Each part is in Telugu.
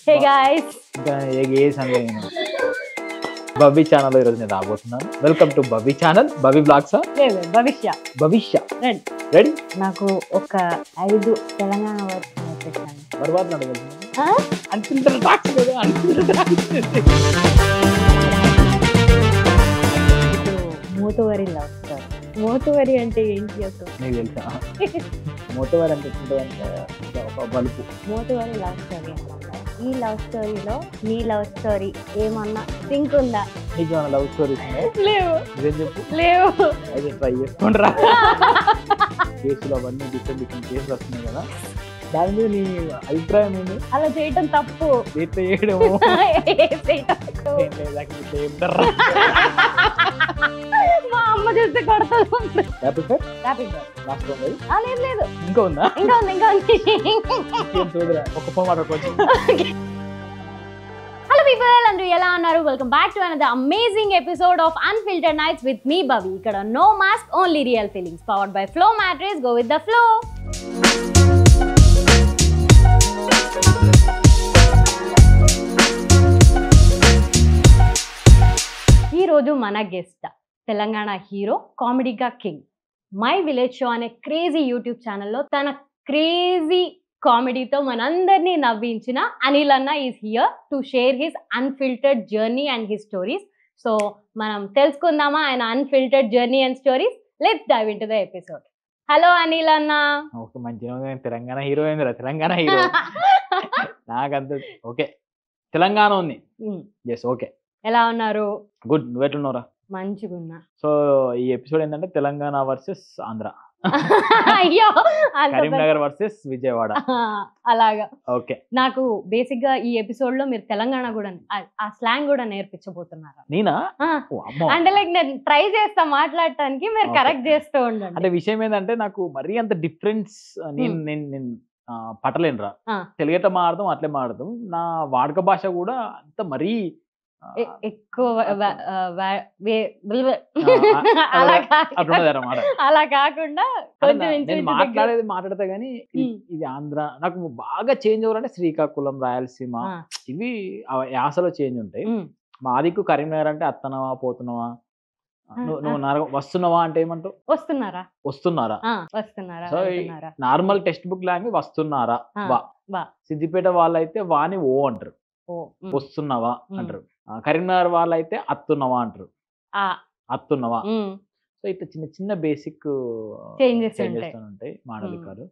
హే గైస్ ఇంకా ఏ సండే బవి ఛానల్ ఈరోజు నేను రాబోతున్నాను. Welcome to Bavi channel. Bavi blogs లేదు భవిష్య రెడీ రెడ్ రెడీ నాకు ఒక 5 తెలంగాణ వర్డ్స్ నేర్పించండి. బర్బాద్ అనుకుంటారు టాక్స్ కదా ఇప్పుడు మోతువరి లవ్ స్టోరీ. మోతువరి అంటే ఏంటి అసలు? నీకు తెలుసా? మోతవారు అంటే ఎట్లుంటుందంటే ఒక బలుపు. మోతువరి లవ్ స్టోరీ అనమాట. ఈ లవ్ స్టోరీలో నీ లవ్ స్టోరీ ఏమన్నా సింక్ ఉందా? నీకు ఏమైనా లవ్ స్టోరీస్ ఉన్నాయా? లేవు. ఇదేం చెప్పు. లేవు. అయితే ట్రై చేసుకుంటారా? కేసులు అవన్నీ డిఫరెంట్ కేసులు వస్తున్నాయి కదా, దాని మీద నీ అభిప్రాయం ఏంటి? అలా చేయటం తప్పు. ఇట్లా చేయడము మా అమ్మ చూస్తే కొడుతుంది. లేదు లేదు ఇంకా ఉందా? ఇంకా ఉంది ఇంకా ఉంది. చూడరా ఒక మాట కొంచెం. హలో పీపుల్, అందరూ ఎలా ఉన్నారు? Welcome back to another amazing episode of unfiltered nights with me Bavi. ఇక్కడ no mask, only real feelings. Powered by flow mattress. Go with the flow. ఈ రోజు మన గెస్ట్ తెలంగాణ హీరో, కామెడీగా కింగ్, మై విలేజ్ షో అనే క్రేజీ యూట్యూబ్ ఛానల్లో తన క్రేజీ కామెడీతో మనందరినీ నవ్వించిన అనిల్ అన్న is here to share his unfiltered journey and his stories. So మనం తెలుసుకుందామా ఆయన unfiltered journey and stories? Let's dive into the episode. Hello Anil అన్న. మంచిగా తెలంగాణ హీరో ఏందిరా? తెలంగాణ హీరో నాకంత ఓకే. తెలంగాణ ఉంది. Yes okay. ఎలా ఉన్నారు? గుడ్. నువ్వు ఎట్లున్నావురా? మంచిగా ఉన్నా. సో ఈ ఎపిసోడ్ ఏంటంటే తెలంగాణ వర్సెస్ ఆంధ్ర, అయ్యో కరీంనగర్ వర్సెస్ విజయవాడ. అలాగా. ఓకే. నాకు బేసిక్ గా ఈ ఎపిసోడ్ లో మీరు తెలంగాణ కూడా ఆ స్లాంగ్ కూడా నేర్పించబోతున్నారు. నేనా? అంటే లైక్ నేను ట్రై చేస్తా మాట్లాడటానికి, మీరు కరెక్ట్ చేస్తూ ఉండండి. అంటే విషయం ఏంటంటే నాకు మరీ అంత డిఫరెన్స్ నేను పట్టలేనురా. తెలుగట మాడదాం, అట్లే మాడదాం. నా వాడుక భాష కూడా అంత మరీ ఎక్కువ అలా కాకుండా మాట్లాడేది మాట్లాడతా గానీ ఇది ఆంధ్ర. నాకు బాగా చేంజ్ అవ్వాలంటే శ్రీకాకుళం, రాయలసీమ ఇవి యాసలో చేంజ్ ఉంటాయి. మాదికు కరీంనగర్ అంటే అత్తనవా పోతున్నావా, నువ్వు వస్తున్నావా అంటే ఏమంటావు? వస్తున్నారా. So normal text book language వస్తున్నారా వా. సిద్దిపేట వాళ్ళైతే వాని ఓ అంటారు, వస్తున్నావా అంటారు. కరీంనగర్ వాళ్ళైతే అత్తున్నావా అంటారు, అత్తున్నావా. సో ఇట్లా చిన్న చిన్న బేసిక్ చేంజెస్ ఉంటాయి మాండలికాలు,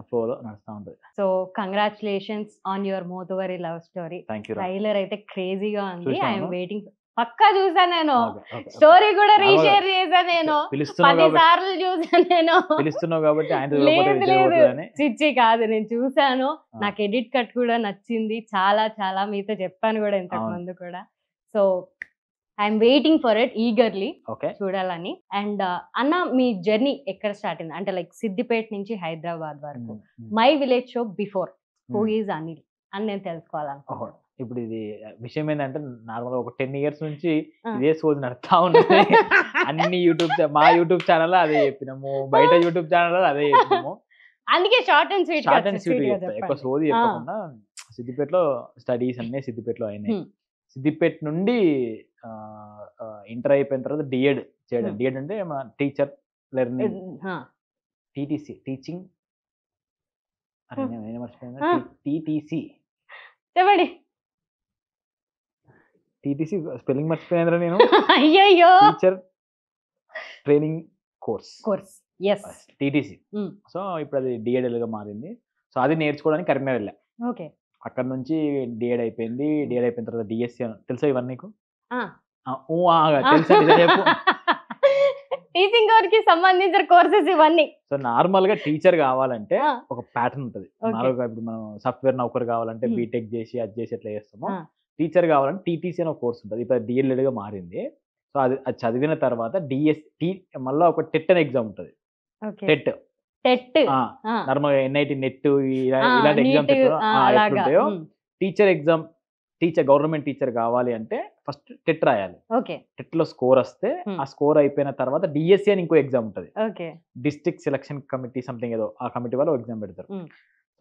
ఫ్లోలో నడుస్తూ ఉంటుంది. So congratulations on your Mothevari love story. Trailer అయితే క్రేజీగా ఉంది. I'm waiting. పక్కా చూసా నేను. స్టోరీ కూడా రీషేర్ చేసా నేను. 10 సార్లు చూసా నేను. పిలుస్తున్నావు కాబట్టి చిచ్చి కాదు, నేను చూసాను. నాకు ఎడిట్ కట్ కూడా నచ్చింది చాలా చాలా. మీతో చెప్పాను కూడా ఇంతకు ముందు కూడా. So I'm waiting for it eagerly, చూడాలని. అండ్ అన్న, మీ జర్నీ ఎక్కడ స్టార్ట్ అయింది? అంటే లైక్ సిద్దిపేట నుంచి హైదరాబాద్ వరకు. My village show before who is Anil అని నేను తెలుసుకోవాలనుకుంటున్నాను. ఇప్పుడు ఇది విషయం ఏంటంటే నార్మల్ ఒక 10 years నుంచి ఇదే సోది నడుస్తా ఉన్నది. అన్ని మా యూట్యూబ్ ఛానల్ అదే చెప్పినాము, బయట యూట్యూబ్ ఛానల్ అదే చెప్పినాము. అందుకే షార్ట్ అండ్ స్వీట్ ఎక్కువ సోది చెప్పకుండా. సిద్దిపేటలో స్టడీస్ అన్నీ సిద్దిపేటలో అయినాయి. సిద్దిపేట నుండి ఇంటర్ అయిపోయిన తర్వాత డిఎడ్ చేయడం. డిఎడ్ అంటే teacher learning, TTC teaching TTC చెప్పండి. టీటీసీ స్పెల్లింగ్ మర్చిపోయిందిరా నేను. అయ్యయ్యో. Teacher training course TTC. So ఇప్పుడు అది డిఎడ్ గా మారింది. సో అది నేర్చుకోవడానికి కరీంనగర్ వెళ్ళా. ఓకే. అక్కడ నుంచి డిఎడ్ అయిపోయింది. డిఎడ్ అయిపోయిన తర్వాత డిఎస్సి. తెలుసా ఇవన్నీ నీకు? టీచింగ్ కి సంబంధించిన కోర్సెస్ ఇవన్నీ. సో నార్మల్ గా టీచర్ కావాలంటే ఒక ప్యాటర్న్ ఉంటుంది. నార్మల్గా ఇప్పుడు మనం సాఫ్ట్వేర్ నౌకర్ కావాలంటే బీటెక్ చేసి అది చేసి ఎట్లా చేస్తామో, టీచర్ కావాలంటే టీటీసీ అనే కోర్స్ ఉంటుంది. ఇప్పుడు డిఎల్ఎడ్ గా మారింది. సో అది చదివిన తర్వాత మళ్ళీ ఒక టెట్ అనే ఎగ్జామ్ ఉంటుంది. టెట్ నార్మల్ ఎన్ఐటి నెట్ ఇలాంటి ఎగ్జామ్స్ ఉంటాయో, గవర్నమెంట్ టీచర్ కావాలి అంటే ఫస్ట్ టెట్ రాయాలి. టెట్ లో స్కోర్ వస్తే ఆ స్కోర్ అయిపోయిన తర్వాత డిఎస్సి అని ఇంకో ఎగ్జామ్ ఉంటుంది. డిస్ట్రిక్ట్ సెలక్షన్ కమిటీ సంథింగ్ ఏదో, ఆ కమిటీ వాళ్ళు ఎగ్జామ్ పెడతారు.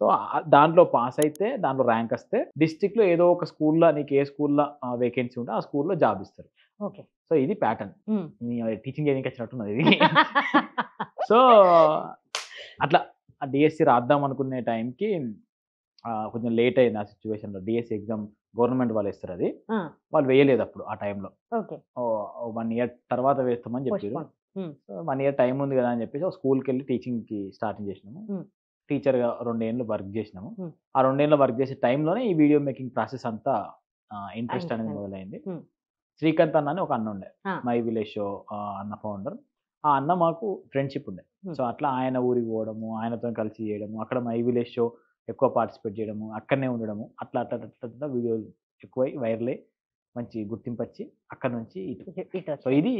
సో దాంట్లో పాస్ అయితే దాంట్లో ర్యాంక్ వస్తే డిస్ట్రిక్ట్ లో ఏదో ఒక స్కూల్లో నీకు ఏ స్కూల్లో వేకెన్సీ ఉంటే ఆ స్కూల్లో జాబ్ ఇస్తారు. ఓకే. సో ఇది ప్యాటర్న్. టీచింగ్ చేయడానికి వచ్చినట్టున్నది ఇది. సో అట్లా డిఎస్సి రాద్దాం అనుకునే టైంకి కొంచెం లేట్ అయింది ఆ సిచ్యువేషన్లో. డిఎస్సి ఎగ్జామ్ గవర్నమెంట్ వాళ్ళు ఇస్తారు, అది వాళ్ళు వేయలేదు అప్పుడు ఆ టైంలో. 1 ఇయర్ తర్వాత వేస్తామని చెప్పారు. సో 1 ఇయర్ టైం ఉంది కదా అని చెప్పేసి స్కూల్కి వెళ్ళి టీచింగ్కి స్టార్టింగ్ చేసినాము. టీచర్గా 2 ఏళ్ళు వర్క్ చేసినాము. ఆ 2 ఏళ్ళు వర్క్ చేసే టైంలోనే ఈ వీడియో మేకింగ్ ప్రాసెస్ అంతా ఇంట్రెస్ట్ అనేది మొదలైంది. శ్రీకాంత్ అన్న అని ఒక అన్న ఉండే, మై విలేజ్ షో అన్న ఫౌండర్. ఆ అన్న మాకు ఫ్రెండ్షిప్ ఉండే. సో అట్లా ఆయన ఊరికి పోవడము, ఆయనతో కలిసి చేయడము, అక్కడ మై విలేజ్ షో ఎక్కువ పార్టిసిపేట్ చేయడము, అక్కడనే ఉండడము, అట్లా అట్లా అట్లా వీడియోలు ఎక్కువై వైరల్ అయ్యి మంచి గుర్తింపు వచ్చి అక్కడ నుంచి ఇటు. సో ఇది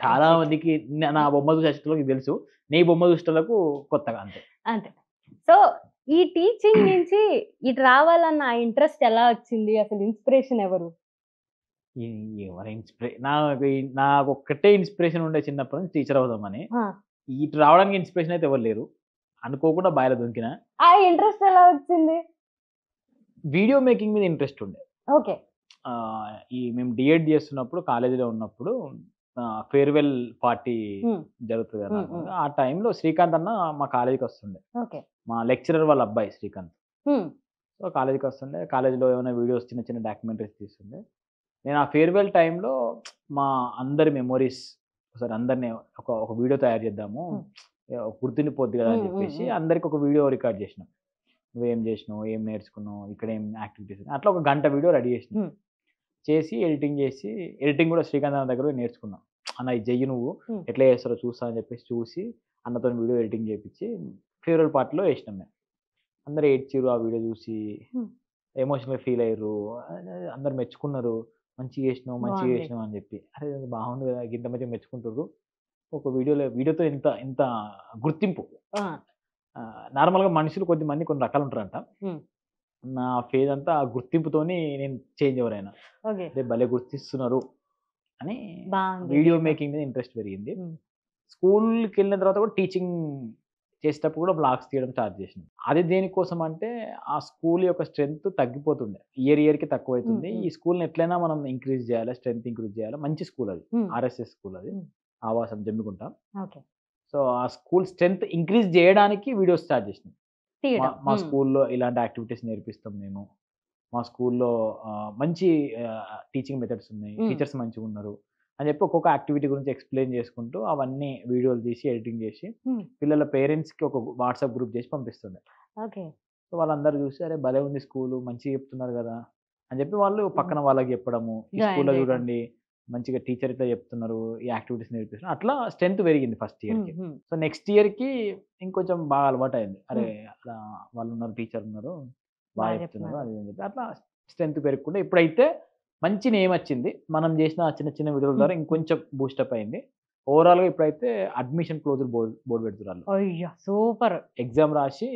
చాలా మందికి నా బొమ్మ చూసేటోళ్ళకి తెలుసు, నీ బొమ్మ చూసేటోళ్ళకు కొత్తగా అంతే. అంతే. సో ఈ టీచింగ్ నుంచి ఇటు రావాలన్న ఇంట్రెస్ట్ ఎలా వచ్చింది? అసలు ఇన్స్పిరేషన్ ఎవరు? ఎవరు నాకు ఒక్కటే ఇన్స్పిరేషన్ ఉండే చిన్నప్పటి నుంచి, టీచర్ అవుదామని. ఇటు రావడానికి ఇన్స్పిరేషన్ అయితే ఎవరు లేరు, అనుకోకుండా బాయిలో దొరికిన. ఆ ఇంట్రెస్ట్ ఎలా వచ్చింది? వీడియో మేకింగ్ మీద ఇంట్రెస్ట్ ఉండే. ఓకే. మేము డిఎడ్ చేస్తున్నప్పుడు కాలేజీలో ఉన్నప్పుడు ఫేర్వెల్ పార్టీ జరుగుతుంది కదా, ఆ టైంలో శ్రీకాంత్ అన్న మా కాలేజీకి వస్తుండే. మా లెక్చరర్ వాళ్ళ అబ్బాయి శ్రీకాంత్. సో కాలేజీకి వస్తుండే, కాలేజీలో ఏమైనా వీడియోస్ చిన్న చిన్న డాక్యుమెంటరీస్ తీస్తుండే. నేను ఆ ఫేర్వెల్ టైంలో మా అందరి మెమొరీస్ ఒకసారి అందరినీ ఒక వీడియో తయారు చేద్దాము, గుర్తుండిపోద్ది కదా అని చెప్పేసి అందరికి ఒక వీడియో రికార్డ్ చేసినాం. నువ్వేం చేసినావు, ఏం నేర్చుకున్నావు, ఇక్కడ ఏం యాక్టివిటీస్, అట్లా ఒక గంట వీడియో రెడీ చేసినాం. చేసి ఎడిటింగ్ కూడా శ్రీకాంత్ అన్న దగ్గర నేర్చుకున్నాం. అన్న ఇది చెయ్యి, నువ్వు ఎట్లా చేస్తారో చూస్తా అని చెప్పేసి చూసి అన్నతో వీడియో ఎడిటింగ్ చేయించి ఫేర్వెల్ పార్టీలో వేసినాం. మేము అందరు ఏడ్చిరు, ఆ వీడియో చూసి ఎమోషనల్గా ఫీల్ అయ్యారు, అందరు మెచ్చుకున్నారు, మంచిగా చేసినావు అని చెప్పి. అరే బాగుంది కదా, ఇంత మంచిగా మెచ్చుకుంటారు, ఒక వీడియోతో ఇంత గుర్తింపు. నార్మల్గా మనుషులు కొద్దిమంది కొన్ని రకాలు ఉంటారంట, నా ఫేజ్ అంతా ఆ గుర్తింపుతోని నేను చేంజ్ ఎవరైనా భలే గుర్తిస్తున్నారు అని వీడియో మేకింగ్ మీద ఇంట్రెస్ట్ పెరిగింది. స్కూల్కి వెళ్ళిన తర్వాత కూడా టీచింగ్ చేసేటప్పుడు కూడా బ్లాగ్స్ తీయడం స్టార్ట్ చేసింది. అది దేనికోసం అంటే ఆ స్కూల్ యొక్క స్ట్రెంత్ తగ్గిపోతుండే, ఇయర్కి తక్కువ అవుతుంది. ఈ స్కూల్ని ఎట్లయినా మనం ఇంక్రీజ్ చేయాలి, స్ట్రెంత్ ఇంక్రీజ్ చేయాలి. మంచి స్కూల్ అది, ఆర్ఎస్ఎస్ స్కూల్ అది, ఆవాసం జమ్మికుంట. సో ఆ స్కూల్ స్ట్రెంత్ ఇంక్రీజ్ చేయడానికి వీడియోస్ స్టార్ట్ చేసినాం. మా స్కూల్లో ఇలాంటి యాక్టివిటీస్ నేర్పిస్తాం మేము, మా స్కూల్లో మంచి టీచింగ్ మెథడ్స్ ఉన్నాయి, టీచర్స్ మంచిగా ఉన్నారు అని చెప్పి ఒక్కొక్క యాక్టివిటీ గురించి ఎక్స్ప్లెయిన్ చేసుకుంటూ అవన్నీ వీడియోలు తీసి ఎడిటింగ్ చేసి పిల్లల పేరెంట్స్కి ఒక వాట్సాప్ గ్రూప్ చేసి పంపిస్తుండే. సో వాళ్ళందరూ చూసి అరే భలే ఉంది స్కూల్, మంచిగా చెప్తున్నారు కదా అని చెప్పి వాళ్ళు పక్కన వాళ్ళకి చెప్పడము, ఈ స్కూల్లో చూడండి మంచిగా టీచర్ ఇట్లా చెప్తున్నారు, ఈ యాక్టివిటీస్ నేర్పిస్తున్నారు. అట్లా స్ట్రెంత్ పెరిగింది ఫస్ట్ ఇయర్కి. సో నెక్స్ట్ ఇయర్కి ఇంకొంచెం బాగా అలవాటు అయింది, అరే అట్లా వాళ్ళు ఉన్నారు, టీచర్ ఉన్నారు, బాగా చెప్తున్నారు అది అని చెప్పి అట్లా స్ట్రెంత్ పెరుగుకుంటే ఇప్పుడైతే మంచి నేమ్ వచ్చింది. మనం చేసిన చిన్న చిన్న వీడియోల ద్వారా ఇంకొంచెం బూస్టప్ అయింది. ఓవరాల్గా ఇప్పుడైతే అడ్మిషన్ క్లోజర్ బోర్డు పెడుతున్నారు. సూపర్. ఎగ్జామ్ రాసి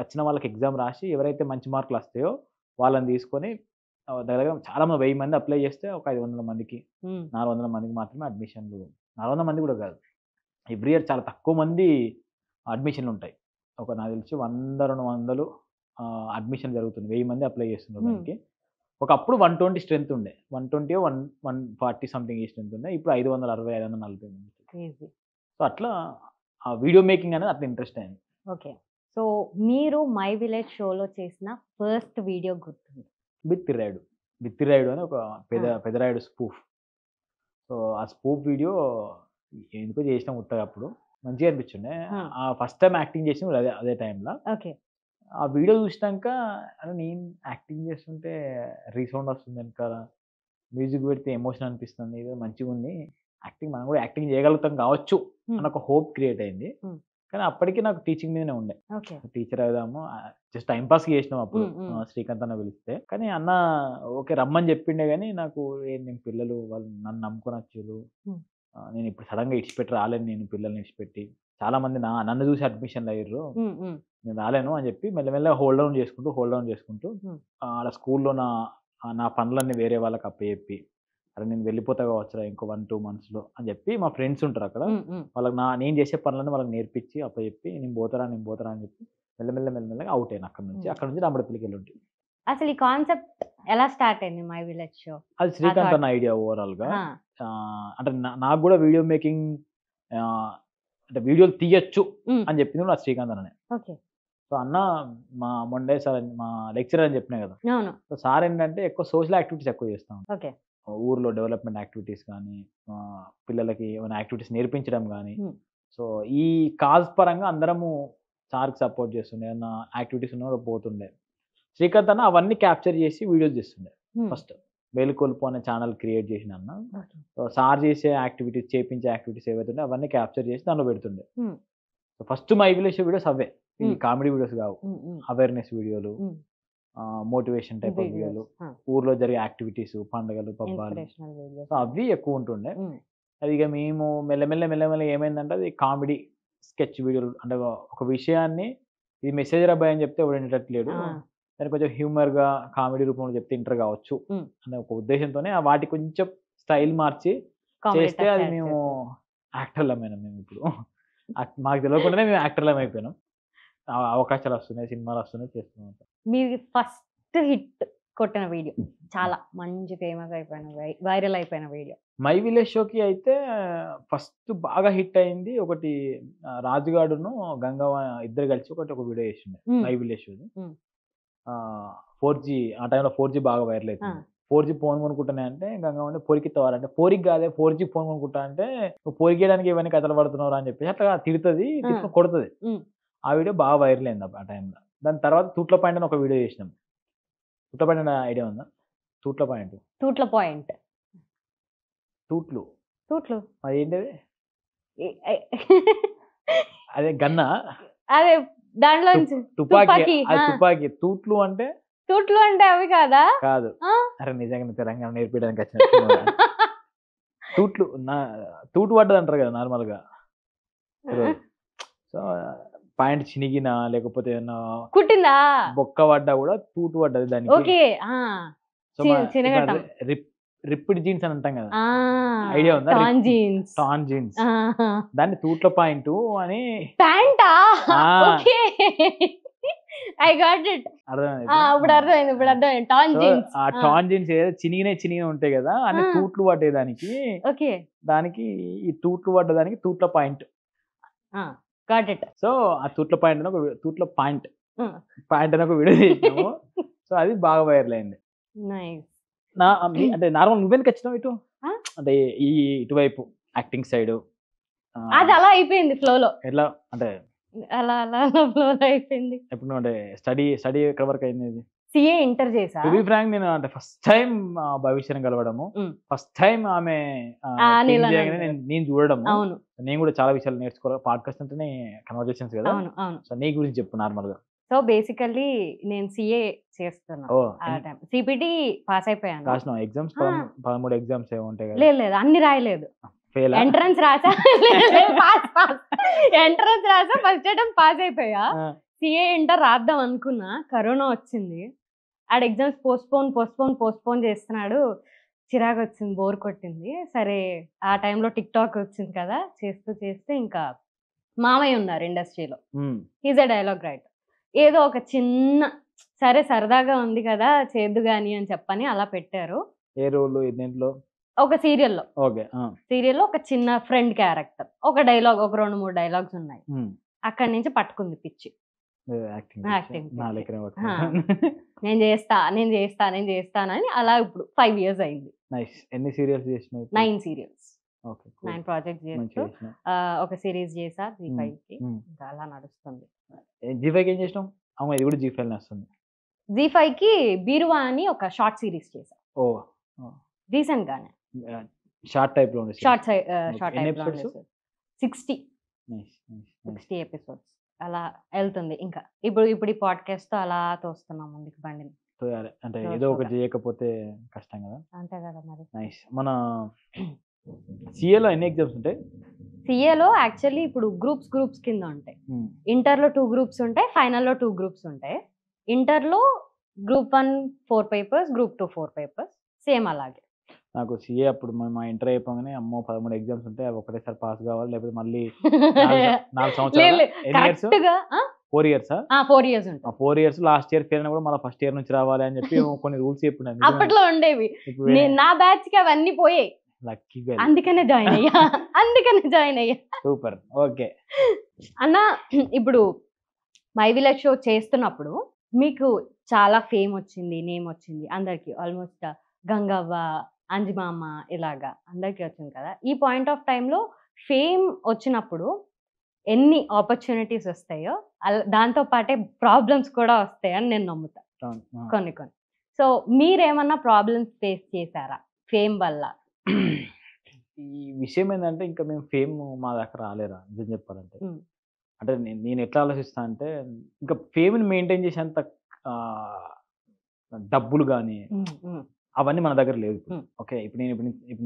వచ్చిన వాళ్ళకి ఎగ్జామ్ రాసి ఎవరైతే మంచి మార్కులు వస్తాయో వాళ్ళని తీసుకొని దగ్గర చాలా మంది 1000 మంది అప్లై చేస్తే ఒక 500 మందికి 400 మందికి మాత్రమే అడ్మిషన్లు. 400 మంది కూడా కాదు, ఎవ్రీ ఇయర్ చాలా తక్కువ మంది అడ్మిషన్లు ఉంటాయి. ఒక నాకు తెలిసి 100-200 అడ్మిషన్ జరుగుతుంది, 1000 మంది అప్లై చేస్తున్నారు దానికి. ఒకప్పుడు 120 స్ట్రెంత్ ఉండే, 120 140 సంథింగ్ ఈ స్ట్రెంత్ ఉండే, ఇప్పుడు 560-540 మంది. సో అట్లా ఆ వీడియో మేకింగ్ అనేది అట్లా ఇంట్రెస్ట్ అయింది. ఓకే. సో మీరు మై విలేజ్ షోలో చేసిన ఫస్ట్ వీడియో గుర్తుంది? బిత్తిరాయుడు అని ఒక పెదరాయుడు స్పూఫ్. సో ఆ స్పూఫ్ వీడియో ఎందుకో చేసినాం ఉత్తగా, అప్పుడు మంచిగా అనిపించిండే. ఆ ఫస్ట్ టైం యాక్టింగ్ చేసిన అదే టైంలో. ఆ వీడియో చూసినాక అరే నేను యాక్టింగ్ చేస్తుంటే రీసౌండ్ వస్తుంది వెనకాల, మ్యూజిక్ పెడితే ఎమోషన్ అనిపిస్తుంది, ఇది మంచిగా ఉంది, యాక్టింగ్ మనం కూడా యాక్టింగ్ చేయగలుగుతాం కావచ్చు అని ఒక హోప్ క్రియేట్ అయింది. కానీ అప్పటికి నాకు టీచింగ్ మీదనే ఉండే, టీచర్ అవుదాము జస్ట్ టైం పాస్ చేసినాం అప్పుడు శ్రీకాంత్ అన్న పిలిస్తే. కానీ అన్న ఓకే రమ్మని చెప్పిండే, కానీ నాకు నేను పిల్లలు వాళ్ళు నన్ను నమ్ముకొని వచ్చారు, నేను ఇప్పుడు సడన్ గా ఇడిచిపెట్టి రాలేను, నేను పిల్లల్ని ఇడిచిపెట్టి, చాలా మంది నన్ను చూసి అడ్మిషన్లు అయ్యారు, నేను రాలేను అని చెప్పి మెల్లమెల్లగా హోల్డ్ డౌన్ చేసుకుంటూ అలా స్కూల్లో నా పనులన్నీ వేరే వాళ్ళకి అప్పచెప్పి, అరే నేను వెళ్ళిపోతా కావచ్చురా ఇంకో 1-2 monthsలో అని చెప్పి మా ఫ్రెండ్స్ ఉంటారు అక్కడ, వాళ్ళకి నేను చేసే పనులన్నీ వాళ్ళకి నేర్పించి అప్పచెప్పి నేను పోతారా అని చెప్పి మెల్లమెల్లగా అవుట్ అయ్యాను అక్కడ నుంచి. అక్కడ నుంచి రాంబడపల్లికి వెళ్ళి ఉంటుంది. అసలు ఈ కాన్సెప్ట్ ఎలా స్టార్ట్ అయింది మై విలేజ్ షో? అది శ్రీకాంత్ అన్న ఐడియా ఓవరాల్గా. అంటే నాకు కూడా వీడియో మేకింగ్ అంటే వీడియోలు తీయచ్చు అని చెప్పింది కూడా శ్రీకాంత్ అన్ననే. ఓకే. సో అన్న మా మొండే సార్ మా లెక్చరర్ అని చెప్పినా కదా. అవును. సో సార్ ఏంటంటే ఎక్కువ సోషల్ యాక్టివిటీస్ ఎక్కువ చేస్తాం. ఓకే. ఊర్లో డెవలప్మెంట్ యాక్టివిటీస్ కానీ పిల్లలకి ఏమైనా యాక్టివిటీస్ నేర్పించడం కానీ. సో ఈ కాజ్ పరంగా అందరము సార్కి సపోర్ట్ చేస్తుండే, ఏమన్నా యాక్టివిటీస్ ఉన్నా పోతుండే. శ్రీకాంత్ అన్న అవన్నీ క్యాప్చర్ చేసి వీడియోస్ చేస్తుండే. ఫస్ట్ వేలుకొల్పు అనే ఛానల్ క్రియేట్ చేసిన అన్న. సో సార్ చేసే యాక్టివిటీస్, చేపించే యాక్టివిటీస్ ఏవైతే ఉండే అవన్నీ క్యాప్చర్ చేసి దానిలో పెడుతుండే. So first my village videos అవే, ఈ కామెడీ వీడియోస్ కావు, అవేర్నెస్ వీడియోలు, మోటివేషన్ టైప్ ఆఫ్ వీడియోలు, ఊర్లో జరిగే యాక్టివిటీస్, పండుగలు, పబ్బాలు, సో అవి ఎక్కువ ఉంటుండే. అది ఇక మేము మెల్లమెల్ల ఏమైందంటే అది కామెడీ స్కెచ్ వీడియోలు. అంటే ఒక విషయాన్ని ఇది మెసేజ్ రాబాయ్ అని చెప్తే ఎవరు వినేటట్లేడు, దాన్ని కొంచెం హ్యూమర్గా కామెడీ రూపంలో చెప్తే ఇంటర్ కావచ్చు అనే ఒక ఉద్దేశంతోనే వాటి కొంచెం స్టైల్ మార్చి చేస్తే అది మేము యాక్టర్లమైనాం. మేము ఇప్పుడు మాకు తెలియకుండానే మేము యాక్టర్లం అయిపోయినాం. అవకాశాలు వస్తున్నాయి, సినిమాలు వస్తున్నాయి, చేస్తున్నాం. మీరు ఫస్ట్ హిట్ కొట్టిన వీడియో, చాలా మంచి ఫేమస్ అయిపోయిన వైరల్ అయిపోయిన వీడియో? మై విలేజ్ షోకి అయితే ఫస్ట్ బాగా హిట్ అయింది ఒకటి, రాజుగాడును గంగవ్వ ఇద్దరు కలిసి ఒక వీడియో చేసిండే మై విలేజ్ షోది. 4G ఆ టైంలో 4G బాగా వైరల్ అవుతుంది. 4G ఫోన్ కొనుక్కుంటానే అంటే గంగవ్వ అంటే పొరికిత్తవారంటే, పోరికి కాదే 4G ఫోన్ కొనుక్కుంటా అంటే నువ్వు పొరికేయడానికి ఇవన్నీ కథలు పడుతున్నావు అని చెప్పేసి అట్లా తిడుతుంది, కొడుతుంది. ఆ వీడియో బాగా వైరల్ అయింది ఆ టైంలో. దాని తర్వాత తూట్ల పాయింట్ అని ఒక వీడియో చేసినాం. తూట్ల పాయింట్ ఐడియా ఉందా? తూట్ల పాయింట్ తూట్లు అది ఏంటది? అదే గన్న, అదే దాంట్లో తుపాకీ. తుపాకీ. తూట్లు అంటే అవి కాదా? కాదు. అరే నిజంగా తెలంగాణ నేర్పించడానికి వచ్చిన తూట్లు తూటు పడ్డది అంటారు కదా నార్మల్ గా. సో పాయింట్ చినిగినా లేకపోతే కుట్టిందా బొక్క పడ్డా కూడా తూటు పడ్డది దానికి. రిపిడ్ జీన్స్ అని అంటాం కదా, ఐడియా ఉందా? టాన్ జీన్స్, దాన్ని తూట్ల పాయింట్ అని. ప్యాంటా? I got it. అర్థమైంది. టాన్ జీన్స్ ఏదో చినిగినే ఉంటాయి కదా అని తూట్లు పడ్డే దానికి. దానికి ఈ తూట్లు పడ్డదానికి తూట్ల పాయింట్. సో ఆ తూట్ల పాయింట్ అని ఒక వీడియో చేసినాము. సో అది బాగా వైరల్ అయింది. అంటే నార్మల్ నువ్వెందుకు వచ్చినావు ఇటు, అంటే ఈ ఇటువైపు యాక్టింగ్ సైడ్? అది అలా అయిపోయింది ఫ్లోలో. ఎట్లా అంటే అలా ఫ్లోలో అయిపోయింది. ఎప్పుడు అంటే స్టడీ ఎక్కడ వరకు అయింది? సిఏ ఇంటర్ చేసా. టు బి ఫ్రాంక్ నేను అంటే ఫస్ట్ టైం భవిష్యని కలవడము, ఫస్ట్ టైం ఆమె నేను చూడడము. నేను కూడా చాలా విషయాలు నేర్చుకోవాలి. పాడ్కాస్ట్ అంటేనే కన్వర్జేషన్స్ కదా. సో నీ గురించి చెప్పు నార్మల్ గా. సో బేసికల్లీ నేను సిఏ చేస్తున్నా. సిపిటి పాస్ అయిపోయాను. రాసిన ఎగ్జామ్స్ 13 ఎగ్జామ్స్ ఏమో ఉంటాయి కదా? లేదు అన్ని రాయలేదు. ఎంట్రన్స్ రాసా, ఎంట్రన్స్ రాసా, ఫస్ట్ అటెంప్ట్ పాస్ అయిపోయా. సిఏ ఇంటర్ రాద్దాం అనుకున్నా, కరోనా వచ్చింది. ఆడ ఎగ్జామ్స్ పోస్ట్పోన్ చేస్తున్నాడు. చిరాకు వచ్చింది, బోర్ కొట్టింది. సరే ఆ టైంలో టిక్ టాక్ వచ్చింది కదా, చేస్తే ఇంకా మామయ్య ఉన్నారు ఇండస్ట్రీలో, ఈజ్ అ డైలాగ్ రైటర్. ఏదో ఒక చిన్న సరే సరదాగా ఉంది కదా చేద్దు గాని అని చెప్పని అలా పెట్టారు. ఏ రోల్? దీంట్లో ఒక సీరియల్లో ఒక చిన్న ఫ్రెండ్ క్యారెక్టర్, ఒక 2-3 డైలాగ్స్ ఉన్నాయి. అక్కడి నుంచి పట్టుకుంది పిచ్చి యాక్టింగ్. నేను చేస్తానని అలా ఇప్పుడు 5 years అయింది. ఎన్ని సీరియల్స్ చేసినావు? 9 సీరియల్స్, 9 ప్రాజెక్ట్స్ చేస్తూ ఒక సిరీస్ చేసా G5 కి. ఇంకా అలా నడుస్తుంది. G5 ఏం చేసినావు? అవును, ఇది కూడా G5 వస్తుంది. G5 కి బీరువా అని ఒక షార్ట్ సిరీస్ చేసా. రీసెంట్ గానే షార్ట్ టైప్ లో ఉంది. షార్ట్ టైప్ లో 60 ఎపిసోడ్స్ అలా వెళ్తుంది. ఇంకా ఇప్పుడు ఈ పాడ్కాస్ట్ తో అలా తోస్తున్నాం ముందుకు బండిని. అంటే ఏదో ఒకటి చేయకపోతే కష్టం కదా. అంతే కదా మరి. నైస్. మన సిఏలో ఎన్ని ఎగ్జామ్స్ ఉంటాయి? సిఏలో యాక్చువల్లీ ఇప్పుడు గ్రూప్స్ కింద ఉంటాయి. ఇంటర్లో 2 groups ఉంటాయి, ఫైనల్లో 2 groups ఉంటాయి. ఇంటర్లో Group 1 4 papers, Group 2 4 papers, same అలాగే. నాకు సిఏ అప్పుడు మా ఇంటర్ అయిపోగానే అమ్మో 13 ఎగ్జామ్స్ ఉంటాయి, అవి ఒకటేసారి పాస్ కావాలి, లేకపోతే మళ్ళీ 4 సంవత్సరాలు 4 ఇయర్సా? 4 ఇయర్స్ ఉంటుంది. 4 ఇయర్స్ లాస్ట్ ఇయర్ ఫెయిల్ అయినా కూడా మళ్ళీ ఫస్ట్ ఇయర్ నుంచి రావాలి అని చెప్పి కొన్ని రూల్స్ చెప్పిండు. అప్పట్లో ఉండేవి. నా బ్యాచ్ కి అవన్నీ పోయాయి. లక్కీగా అందుకనే జాయిన్ అయ్యా. సూపర్. ఓకే అన్న, ఇప్పుడు మై విలేజ్ షో చేస్తున్నప్పుడు మీకు చాలా ఫేమ్ వచ్చింది, నేమ్ వచ్చింది అందరికి. ఆల్మోస్ట్ గంగవ్వ, అంజిమామ ఇలాగా అందరికి వచ్చింది కదా. ఈ పాయింట్ ఆఫ్ టైంలో ఫేమ్ వచ్చినప్పుడు ఎన్ని ఆపర్చునిటీస్ వస్తాయో దాంతో పాటే ప్రాబ్లమ్స్ కూడా వస్తాయని నేను నమ్ముతా కొన్ని. సో మీరేమన్నా ప్రాబ్లమ్స్ ఫేస్ చేశారా ఫేమ్ వల్ల? ఈ విషయం ఏంటంటే ఇంకా మేము ఫేమ్ మా దాకా రాలేరా నిజం చెప్పాలంటే. అంటే నేను ఎట్లా ఆలోచిస్తా అంటే ఇంకా ఫేమ్ని మెయింటైన్ చేసేంత డబ్బులు కానీ అవన్నీ మన దగ్గర లేవు. ఓకే, ఇప్పుడు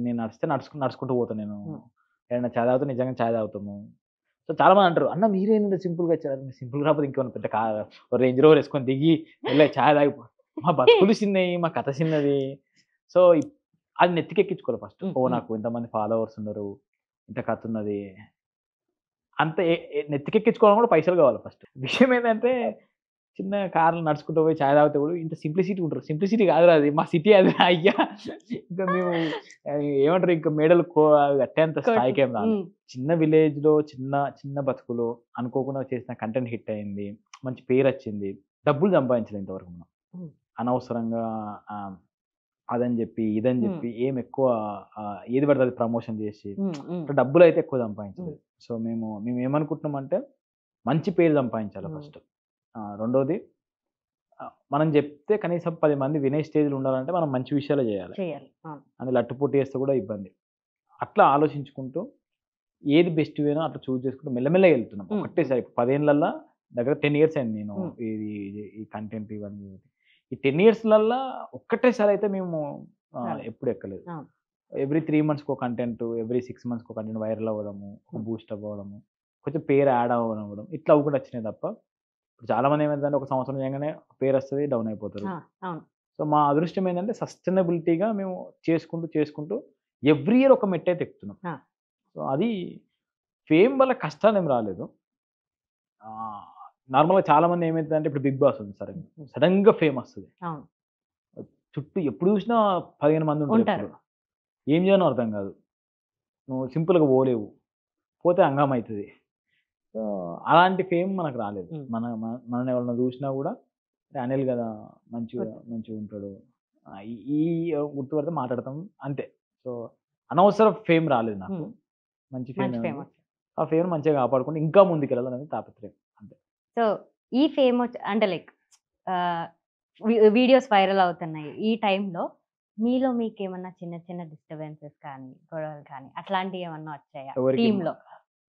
నేను నడుచుకుంటూ పోతాను. నేను ఏదైనా చాయ్ తాగుతా, నిజంగా చాయ్ తాగుతాము. సో చాలా మంది అంటారు, అన్న మీరేంటి సింపుల్గా వచ్చారు, మీరు సింపుల్ రాకపోతే ఇంకేమైనా పెద్ద రేంజ్ రోవర్ వేసుకొని దిగి వెళ్ళే చాయ్ తాగిపో. మా బతుకులు చిన్నవి, మా కథ చిన్నది. సో అది నెత్తికెక్కించుకోవాలి ఫస్ట్. నాకు ఇంతమంది ఫాలోవర్స్ ఉన్నారు, ఇంత కథ ఉన్నది, అంత నెత్తికెక్కించుకోవడం కూడా పైసలు కావాలి ఫస్ట్. విషయం ఏంటంటే చిన్న కార్లు నడుచుకుంటూ పోయి చాయ్ తాగితే కూడా ఇంత సింప్లిసిటీ ఉంటారు. సింప్లిసిటీ కాదు అది, మా సిటీ అది. అయ్యా ఇంకా మేము ఏమంటారు, ఇంకా మేడలు అట్టేంత స్థాయికి ఏం రాదు. చిన్న విలేజ్లో చిన్న బతుకులు అనుకోకుండా చేసిన కంటెంట్ హిట్ అయింది, మంచి పేరు వచ్చింది, డబ్బులు సంపాదించలేదు ఇంతవరకు మనం. అనవసరంగా అదని చెప్పి ఇదని చెప్పి ఏం ఎక్కువ ఏది పడితే అది ప్రమోషన్ చేసి డబ్బులు అయితే ఎక్కువ సంపాదించలేదు. సో మేము ఏమనుకుంటున్నామంటే మంచి పేరు సంపాదించాలి ఫస్ట్. రెండోది మనం చెప్తే కనీసం 10 మంది వినే స్టేజ్లో ఉండాలంటే మనం మంచి విషయాలు చేయాలి. అది లట్టుపోటీ చేస్తే కూడా ఇబ్బంది. అట్లా ఆలోచించుకుంటూ ఏది బెస్ట్ వేనో అట్లా చూస్ చేసుకుంటూ మెల్లమెల్లగా వెళ్తున్నాం. ఒకటేసారి 10 ఏళ్ళల్లో దగ్గర 10 ఇయర్స్ అయింది నేను ఈ కంటెంట్ ఇవన్నీ. ఈ 10 ఇయర్స్లల్లో ఒక్కటేసారి అయితే మేము ఎప్పుడు ఎక్కలేదు. ఎవ్రీ 3 మంత్స్కి ఒక కంటెంట్, ఎవ్రీ 6 మంత్స్కి ఒక కంటెంట్ వైరల్ అవ్వడము, బూస్ట్ అవ్వడము, కొంచెం పేరు యాడ్ అవ్వడం, ఇట్లా అవ్వకుండా వచ్చినాయి తప్ప. ఇప్పుడు చాలా మంది ఏమైందంటే ఒక సంవత్సరం చేయగానే పేరు వస్తుంది, డౌన్ అయిపోతారు. సో మా అదృష్టం ఏంటంటే సస్టైనబిలిటీగా మేము చేసుకుంటూ ఎవ్రీ ఇయర్ ఒక మెట్టు అయితే ఎక్కుతున్నాం. సో అది ఫేమ్ వల్ల కష్టాలు ఏం రాలేదు. నార్మల్గా చాలా మంది ఏమైతుందంటే ఇప్పుడు బిగ్ బాస్ ఉంది, సడన్గా ఫేమ్ వస్తుంది, చుట్టూ ఎప్పుడు చూసినా 15 మంది ఉంటారు, ఏం చేయనో అర్థం కాదు, నువ్వు సింపుల్గా పోలేవు, పోతే హంగామా అవుతుంది. సో అలాంటి ఫేమ్ మనకు రాలేదు. మనని ఎవరైనా చూసినా కూడా అనిల్ కదా మంచిగా ఉంటాడు, ఈ గుర్తుపడితే మాట్లాడతాం అంతే. సో అనవసరం ఫేమ్ రాలేదు నాకు, మంచి ఫేమ్. ఆ ఫేమ్ మంచిగా కాపాడుకుంటే ఇంకా ముందుకు వెళ్ళాలనేది తాపత్రయం అంతే. సో ఈ ఫేమ్ అంటే లైక్ వీడియోస్ వైరల్ అవుతున్నాయి, ఈ టైంలో మీలో మీకు ఏమన్నా చిన్న డిస్టర్బెన్సెస్ కానీ గొడవలు కానీ అట్లాంటివి ఏమన్నా వచ్చాయా టీంలో?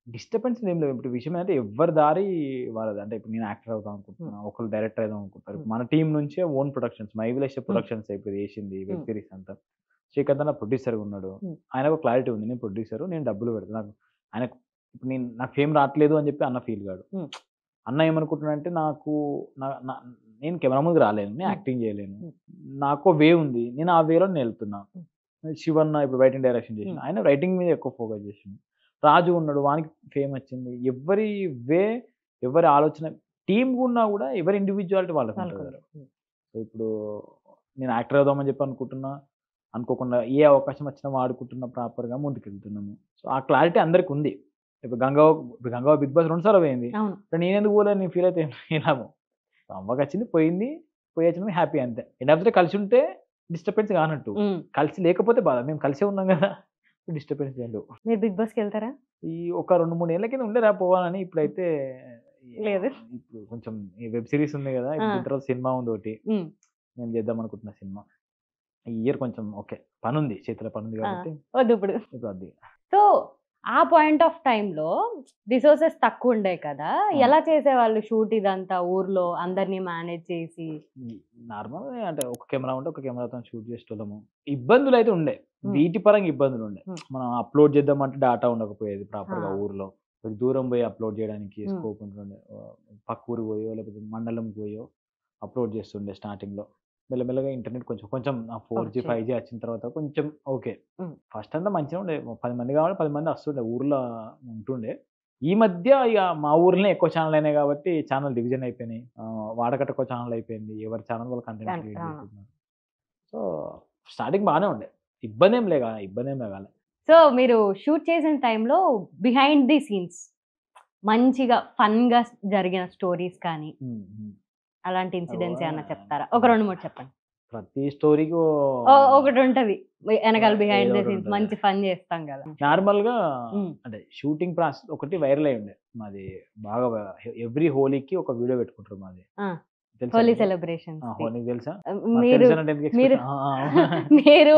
డిస్టర్బెన్స్ ఏం లేవు. ఇప్పుడు విషయం ఏంటంటే ఎవరి దారి వాళ్ళది. అంటే ఇప్పుడు నేను యాక్టర్ అవుతాం అనుకుంటున్నాను, ఒకళ్ళు డైరెక్టర్ అవుదాం అనుకుంటారు. మన టీం నుంచే own productions, my village productions ఇప్పుడు చేసింది వెబ్ సిరీస్ అంతా. శ్రీకాంత్ అన్న ప్రొడ్యూసర్గా ఉన్నాడు, ఆయనకు క్లారిటీ ఉంది, నేను ప్రొడ్యూసర్, నేను డబ్బులు పెడతాను. ఆయనకు ఇప్పుడు నాకు ఫేమ్ రావట్లేదు అని చెప్పి అన్న ఫీల్ కాడు. అన్న ఏమనుకుంటున్నాడంటే నేను కెమెరా ముందుకు రాలేను, నేను యాక్టింగ్ చేయలేను, నాకు వే ఉంది, నేను ఆ వేలో నేను వెళ్తున్నా. శివన్న ఇప్పుడు రైటింగ్ డైరెక్షన్ చేసిన, ఆయన రైటింగ్ మీద ఎక్కువ ఫోకస్ చేసిండు. రాజు ఉన్నాడు, వానికి ఫేమ్ వచ్చింది. ఎవరి వే, ఎవరి ఆలోచన, టీమ్ ఉన్నా కూడా ఎవరి ఇండివిజువాలిటీ వాళ్ళకి ఉంటుంది. సో ఇప్పుడు నేను యాక్టర్ అవుదామని చెప్పి అనుకోకుండా ఏ అవకాశం వచ్చినా వాడుకుంటున్నా, ప్రాపర్గా ముందుకు వెళ్తున్నాము. సో ఆ క్లారిటీ అందరికి ఉంది. ఇప్పుడు గంగవ్వ బిగ్ బాస్ 2 సార్లు పోయింది, నేను ఎందుకు పోలేదు, నేను ఫీల్ అయితే ఇలాగో అమ్మకి వచ్చింది, పోయి వచ్చింది, హ్యాపీ అంతే. ఎండ్ కలిసి ఉంటే డిస్టర్బెన్స్ కానట్టు, కలిసి లేకపోతే బాధ. మేము కలిసే ఉన్నాం కదా, డిస్టర్బెన్స్ లేదు. మీరు బిగ్ బాస్కి వెళ్తారా? ఈ ఒక 2-3 ఏళ్ళ కింద ఉండేరా పోవాలని, ఇప్పుడైతే లేదు. ఇప్పుడు కొంచెం ఈ వెబ్ సిరీస్ ఉంది కదా, ఇప్పుడు తర్వాత సినిమా ఉంది ఒకటి, నేను చేద్దాం అనుకుంటున్న సినిమా. ఈ ఇయర్ కొంచెం ఓకే పని ఉంది, చేతిలో పని ఉంది కాబట్టి వద్దు ఇప్పుడు అది. సో ఆ పాయింట్ ఆఫ్ టైంలో రిసోర్సెస్ తక్కువ ఉండే కదా, ఎలా చేసేవాళ్ళు షూట్ ఇదంతా ఊర్లో అందరినీ మేనేజ్ చేసి? నార్మల్ అంటే ఒక కెమెరా ఉంటే ఒక కెమెరాతో షూట్ చేసేటోళ్ళము. ఇబ్బందులు అయితే ఉండే, వీటి పరంగా ఇబ్బందులు ఉండే. మనం అప్లోడ్ చేద్దామంటే డేటా ఉండకపోయేది ప్రాపర్గా ఊర్లో, దూరం పోయి అప్లోడ్ చేయడానికి స్కోప్ ఉంటుండే. పక్క ఊరు పోయో లేకపోతే మండలం పోయో అప్లోడ్ చేస్తుండే స్టార్టింగ్లో. మెల్లమెల్లగా ఇంటర్నెట్ కొంచెం 4G 5G వచ్చిన తర్వాత కొంచెం ఓకే. ఫస్ట్ అంతా మంచిగా ఉండే, 10 మంది కావాలి, 10 మంది వస్తుండే, ఊర్లో ఉంటుండే. ఈ మధ్య ఇక మా ఊర్లోనే ఎక్కువ ఛానల్ అయినాయి కాబట్టి ఛానల్ డివిజన్ అయిపోయినాయి. వాడకట్ట ఎక్కువ ఛానల్ అయిపోయింది. ఎవరి ఛానల్ వాళ్ళు కంటెంట్ క్రియేట్ అవును. చేస్తున్నారు. సో స్టార్టింగ్ బాగానే ఉండే, ఇబ్బంది ఏం లేగాలి. సో మీరు షూట్ చేసిన టైంలో బిహైండ్ ది సీన్స్ మంచిగా ఫన్ గా జరిగిన స్టోరీస్ కానీ అలాంటి ఇన్సిడెంట్స్ ఏమన్నా చెప్తారా? ఒక 2-3 చెప్పండి. ప్రతి స్టోరీకి ఒకటి ఉంటది వెనకాల బిహైండ్ ది ఏదో ఒకటి సీన్స్ ఉంటది. మంచి ఫన్ చేస్తాం కదా. నార్మల్ గా ఉమ్. అంటే షూటింగ్ ప్రాసెస్ ఒకటి వైరల్ అయి ఉండే మాది బాగా. ఎవ్రీ హోలీకి ఒక వీడియో పెట్టుకుంటారు మాది. ఆ, తెలుసా హోలీ నీకు? సెలబ్రేషన్స్ హోలీకి తెలుసా? మాకు మీరు తెలుసానంటే ఎందుకు మీరు- expect- మీరు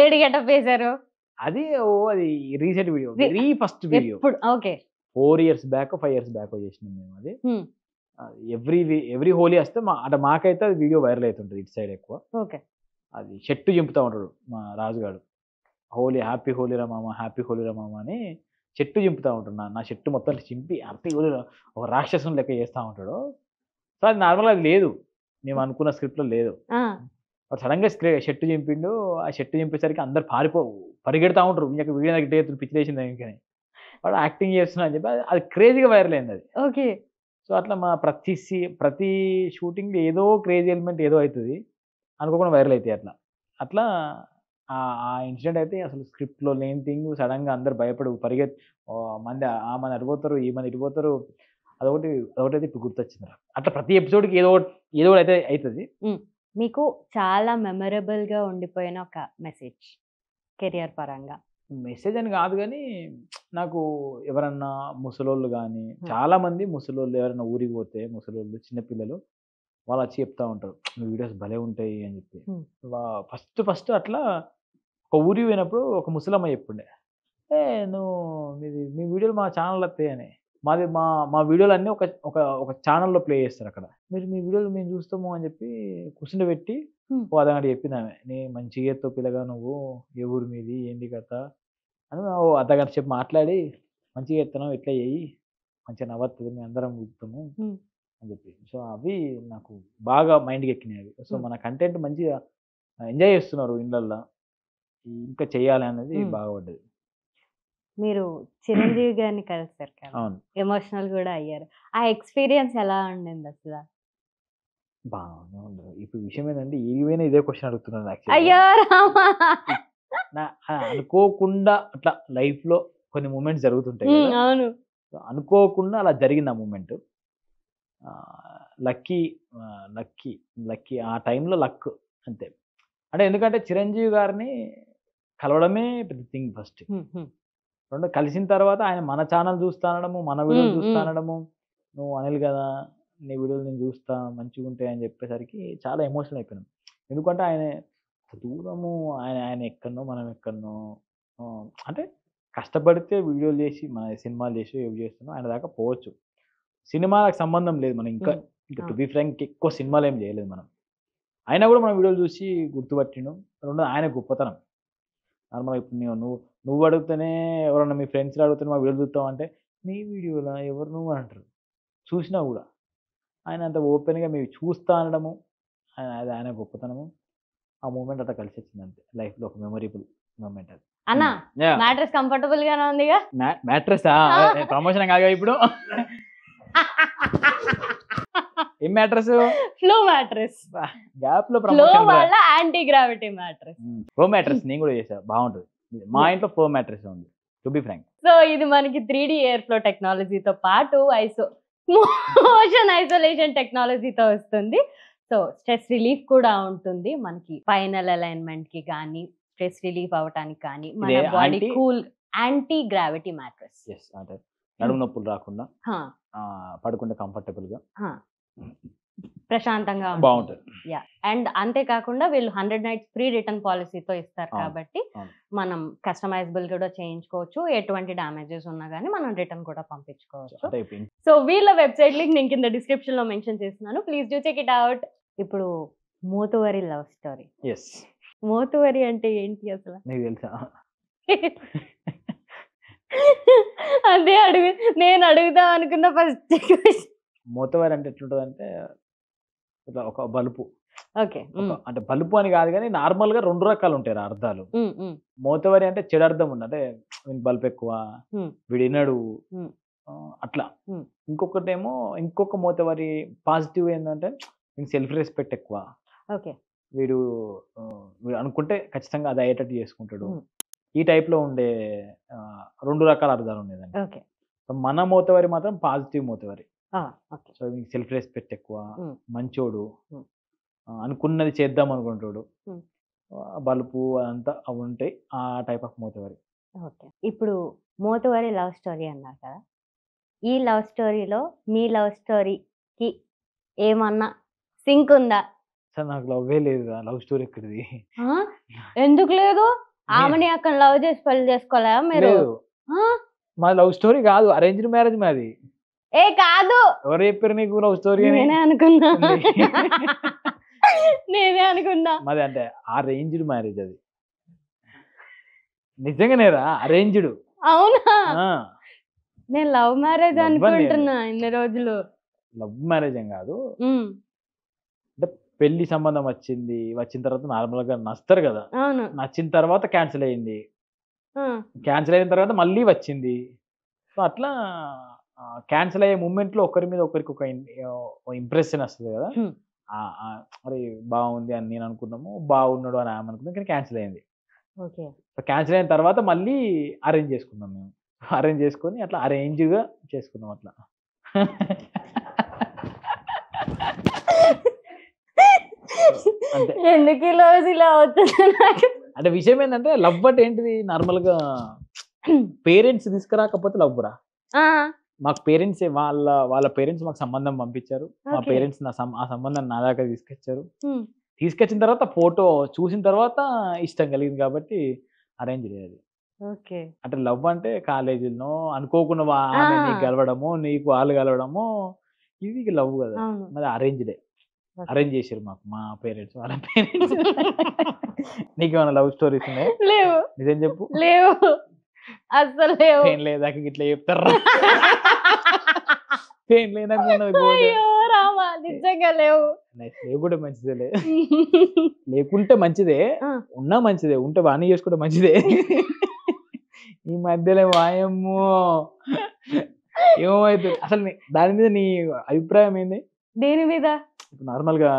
లేడీ గెటప్ వేశారు అది అది recent video, very first video. ఎప్పుడు? Okay. 4 years back 5 years back చేసినాం మేము అది. ఎవ్రీ హోలీ వస్తే అంటే మాకైతే అది వీడియో వైరల్ అవుతుంటుంది ఇటు సైడ్ ఎక్కువ. ఓకే. అది చెట్టు చింపుతా ఉంటాడు మా రాజుగాడు. హోలీ హ్యాపీ హోలీ రా మామ, హ్యాపీ హోలీ రా మామ అని చెట్టు చింపుతా ఉంటున్నా. నా చెట్టు మొత్తం చింపి హ్యాపీ హోలీ ఒక రాక్షసుని లెక్క చేస్తూ ఉంటాడు. సో అది నార్మల్గా అది లేదు, మేము అనుకున్న స్క్రిప్ట్లో లేదు. వాడు సడన్గా చెట్టు చింపిండు. ఆ చెట్టు చింపేసరికి అందరు పరిగెడతా ఉంటారు. ఇంకా వీడియో దగ్గర పిచ్చి వేసింది ఇంకని వాడు యాక్టింగ్ చేస్తున్నా అని చెప్పి అది క్రేజీగా వైరల్ అయింది అది. ఓకే. సో అట్లా మా ప్రతి షూటింగ్ ఏదో క్రేజీ ఎలిమెంట్ ఏదో అవుతుంది, అనుకోకుండా వైరల్ అవుతాయి. అట్లా ఆ ఇన్సిడెంట్ అయితే అసలు స్క్రిప్ట్లో లేని థింగ్. సడన్గా అందరు భయపడి మంది అడిపోతారు, ఈ మంది ఇడిపోతారు. అదొకటి అయితే ఇప్పుడు గుర్తొచ్చింది. అట్లా ప్రతి ఎపిసోడ్కి ఏదో ఒకటి అయితే అవుతుంది. మీకు చాలా మెమరబుల్ గా ఉండిపోయిన ఒక మెసేజ్ కెరియర్ పరంగా? మెసేజ్ అని కాదు కానీ నాకు ఎవరన్నా ముసలోళ్ళు కానీ, చాలా మంది ముసలోళ్ళు ఎవరైనా ఊరికి పోతే ముసలోళ్ళు చిన్నపిల్లలు వాళ్ళు వచ్చి చెప్తా ఉంటారు, మీ వీడియోస్ భలే ఉంటాయి అని చెప్పి. ఫస్ట్ అట్లా ఒక ఊరికి పోయినప్పుడు ఒక ముసలమ్మ చెప్పుండే, నువ్వు మీ వీడియోలు మా ఛానల్ వస్తాయి అని. మా వీడియోలు అన్నీ ఒక ఛానల్లో ప్లే చేస్తారు అక్కడ. మీ వీడియోలు మేము చూస్తాము అని చెప్పి కూర్చుండి పెట్టి ఓ అదగంట చెప్పింది ఆమె. నీ మంచిగా ఎత్తో పిల్లగా, నువ్వు ఏ ఊరు మీది ఏంటి కథ అని ఓ అర్ధగంట చెప్పి మాట్లాడి, మంచిగా ఎత్తున్నావు ఇట్లా చేయి మంచిగా నవ్వుతుంది, మేము అందరం ఊపుతాము అని చెప్పి. సో అవి నాకు బాగా మైండ్కి ఎక్కినాయి అవి. సో మన కంటెంట్ మంచిగా ఎంజాయ్ చేస్తున్నారు ఇళ్ళల్లో, ఇంకా చెయ్యాలి అనేది బాగా పడ్డది. మీరు చిరంజీవి గారిని కలిసారు కదా, అవును, ఎమోషనల్ కూడా అయ్యారు. ఆ ఎక్స్పీరియన్స్ ఎలా ఉండింది అసలు? బాగానే ఉండదు. ఇప్పుడు విషయం ఏంటంటే ఏమైనా ఇదే క్వశ్చన్ అడుగుతున్నాను. అయ్యో రామా, అనుకోకుండా అట్లా లైఫ్ లో కొన్ని మూమెంట్స్ జరుగుతుంటాయి కదా. అవును. అనుకోకుండా అలా జరిగింది ఆ మూమెంట్. లక్కీ లక్కీ ఆ టైంలో లక్ అంతే. అంటే ఎందుకంటే చిరంజీవి గారిని కలవడమే పెద్ద థింగ్ ఫస్ట్. రెండు కలిసిన తర్వాత ఆయన మన ఛానల్ చూస్తా అనడము, మన వీడియోలు చూస్తా అనడము, నువ్వు అనిల్ కదా నీ వీడియోలు నేను చూస్తా మంచిగా ఉంటాయి అని చెప్పేసరికి చాలా ఎమోషనల్ అయిపోయినాం. ఎందుకంటే ఆయన దూరము, ఆయన ఎక్కడనో మనం ఎక్కడనో. అంటే కష్టపడితే వీడియోలు చేసి మన సినిమాలు చేసి ఏవి చేస్తున్నాం ఆయన దాకా పోవచ్చు. సినిమాలకు సంబంధం లేదు, మనం ఇంకా టు బి ఫ్రాంక్ ఎక్కువ సినిమాలు ఏం చేయలేదు మనం. అయినా కూడా మన వీడియోలు చూసి గుర్తుపట్టిండు. రెండోది ఆయన గొప్పతనం. నార్మల్గా ఇప్పుడు నువ్వు అడిగితేనే ఎవరన్నా మీ ఫ్రెండ్స్ అడుగుతానే మా వీడియో చూస్తావు అంటే, మీ వీడియోలా ఎవరు నువ్వు అని అంటారు. చూసినా కూడా ఆయన అంత ఓపెన్గా మీరు చూస్తా అనడము అది ఆయన గొప్పతనము. ఆ మూమెంట్ అట్లా కలిసి వచ్చింది అంతే లైఫ్లో, ఒక మెమొరబుల్ మూమెంట్ అది. అన్నా మ్యాట్రెస్ కంఫర్టబుల్ గానే ఉందిగా? మ్యాట్రెస్ ప్రమోషన్ కాగా ఇప్పుడు ఏం మ్యాట్రెస్? Flow mattress. గ్యాప్ లో ఫ్లో వాళ్ళ anti gravity mattress. Flow mattress నేను కూడా చేసా, బాగుంటుంది. మా ఇంట్లో ఫ్లో మ్యాట్రెస్ ఉంది టు బి ఫ్రాంక్. సో ఇది మనకి 3D ఎయిర్ ఫ్లో టెక్నాలజీతో పాటు మోషన్ ఐసోలేషన్ టెక్నాలజీతో వస్తుంది. సో స్ట్రెస్ రిలీఫ్ కూడా ఉంటుంది మనకి. ఫైనల్ అలైన్మెంట్ కి కానీ, స్ట్రెస్ రిలీఫ్ అవటానికి కానీ, మన body cool anti gravity mattress. అంటే నడుము నొప్పులు రాకుండా పడుకుంటే కంఫర్టబుల్ గా ప్రశాంతంగా బాగుంటుంది. అండ్ అంతేకాకుండా వీళ్ళు 100 nights ఫ్రీ రిటర్న్ పాలసీతో ఇస్తారు కాబట్టి మనం కస్టమైజబుల్ కూడా చేయించుకోవచ్చు. ఎటువంటి డ్యామేజెస్ ఉన్నా కానీ మనం రిటర్న్ కూడా పంపించుకోవచ్చు. సో వీళ్ళ వెబ్సైట్ లింక్ నేను కింద డిస్క్రిప్షన్ లో మెన్షన్ చేస్తున్నాను, please do check it out. ఇప్పుడు మోతువరి లవ్ స్టోరీ. మోతువరి అంటే ఏంటి అసలు నీకు తెలుసా? అదే నేను అడుగుదాం అనుకున్న ఫస్ట్ క్వశ్చన్. మోతువరి అంటే ఎట్లుంటది అంటే ఇట్లా ఒక బలుపు. ఓకే. అంటే బలుపు అని కాదు కానీ నార్మల్ గా 2 రకాలు ఉంటాయి అర్థాలు. మోతువరి అంటే చెడు అర్థం ఉంది, అంటే బలుపు ఎక్కువ, వీడు వినడు, అట్లా. Hmm. ఇంకొకటేమో ఇంకొక మోతవరి పాజిటివ్ ఏందంటే సెల్ఫ్ రెస్పెక్ట్ ఎక్కువ. ఓకే. వీడు వీడు అనుకుంటే ఖచ్చితంగా అది అయ్యేటట్టు చేసుకుంటాడు. Hmm. ఈ టైప్‌లో ఉండే 2 రకాల అర్థాలున్నాయి దానికి. ఓకే. మన మోతవరి మాత్రం పాజిటివ్ మోతవరి. ఓకే. సో, వీనికి సెల్ఫ్ రెస్పెక్ట్ ఎక్కువ, Hmm. మంచోడు, Hmm. అనుకున్నది చేద్దాం అనుకుంటాడు. Hmm. బలుపు అదంతా అవి ఉంటాయి. ఆ టైప్ ఆఫ్ మోతవరి. ఓకే. ఇప్పుడు మోతువరి లవ్ స్టోరీ అన్నారు కదా! ఈ లవ్ స్టోరీలో మీ లవ్ స్టోరీకి ఏమన్నా సింక్ ఉందా? అసలు నాకు లవ్వే లేదురా. లవ్ స్టోరీ ఎక్కడిది? ఆ! ఎందుకు లేదు? ఆమెని అక్కడ లవ్ చేసి పెళ్లి చేసుకోలేదా మీరు? లేదు. ఆ! మాది లవ్ స్టోరీ కాదు. అరేంజ్డ్ మ్యారేజ్ మాది. ఏ కాదు. ఎవరు చెప్పారు నీకు లవ్ స్టోరీ అని? నేనే అనుకున్నా. ఉంది. నేనే అనుకున్నా. మాది అంటే అరేంజ్డ్ మ్యారేజ్ అది. నిజంగానేరా అరేంజ్డ్. అవునా? ఆ! నేను లవ్ మ్యారేజ్ లవ్ అని లేదు. అనుకుంటున్నా ఇన్ని రోజులు. లవ్ మ్యారేజ్ ఏం కాదు. హ్మ్. అంటే పెళ్లి సంబంధం వచ్చింది. వచ్చిన తర్వాత నార్మల్‌గా నచ్చుతారు కదా! అవును. నచ్చిన తర్వాత క్యాన్సిల్ అయింది. ఆ! క్యాన్సిల్ అయిన తర్వాత మళ్ళీ వచ్చింది. సో, అట్లా క్యాన్సిల్ అయ్యే మూమెంట్‌లో ఒకరి మీద ఒకరికి ఒక ఇంప్రెషన్ వస్తది కదా! హ్మ్. అరే బాగుంది అని నేను అనుకున్నాము. బాగున్నాడు అని ఆమె అనుకుంది. కానీ క్యాన్సిల్ అయింది. ఓకే. సో, క్యాన్సిల్ అయిన తర్వాత మళ్ళీ అరేంజ్ చేసుకున్నాం మేము. అరేంజ్ చేసుకొని అట్లా అరేంజ్‌గా చేసుకున్నాం అట్లా. అంతే. ఎందుకు ఈ రోజు ఇలా అవుతుంది నాకు? అంటే విషయం ఏంటంటే లవ్ అంటే ఏంటిది నార్మల్‌గా పేరెంట్స్ తీసుకురాకపోతే లవ్వురా. ఆ! మాకు వాళ్ళ పేరెంట్స్ మాకు సంబంధం పంపించారు. మా ఓకే. పేరెంట్స్ ఆ సంబంధాన్ని నా దాకా తీసుకొచ్చారు. హ్మ్. తీసుకొచ్చిన తర్వాత ఫోటో చూసిన తర్వాత ఇష్టం కలిగింది కాబట్టి అరేంజ్‌డ్ అది. ఓకే. అంటే లవ్ అంటే కాలేజీ‌లోనో అనుకోకుండా ఆ! ఆమె నీకు గలవడమో, నీకు వాళ్ళు గలవడమో ఇది లవ్ కదా! అవును. మాది అరేంజ్‌డే. ఓకే. అరేంజ్ చేసిర్రు మాకు మా పేరెంట్స్ వాళ్ళ పేరెంట్స్. నీకేమైనా లవ్ స్టోరీస్ ఉన్నాయా? లేవు. నిజం చెప్పు. లేవు. అస్సలు లేవు. పెయిన్ లేదాక గిట్లా చెప్తార్రా. పెయిన్ లేనాక ఉన్నది పోదు. అయ్యో రామా! నిజంగా లేవు. లేకుంటే మంచిదేలే. లేకుంటే మంచిదే. ఆ! ఉన్నా మంచిదే. ఉంటే వాడిని చేసుకుంటే మంచిదే. ఈ మధ్యలో వాయమ్మో! ఏమైతది? అసలు దాని మీద నీ అభిప్రాయం ఏంది? దేని మీద? ఇప్పుడు నార్మల్‌గా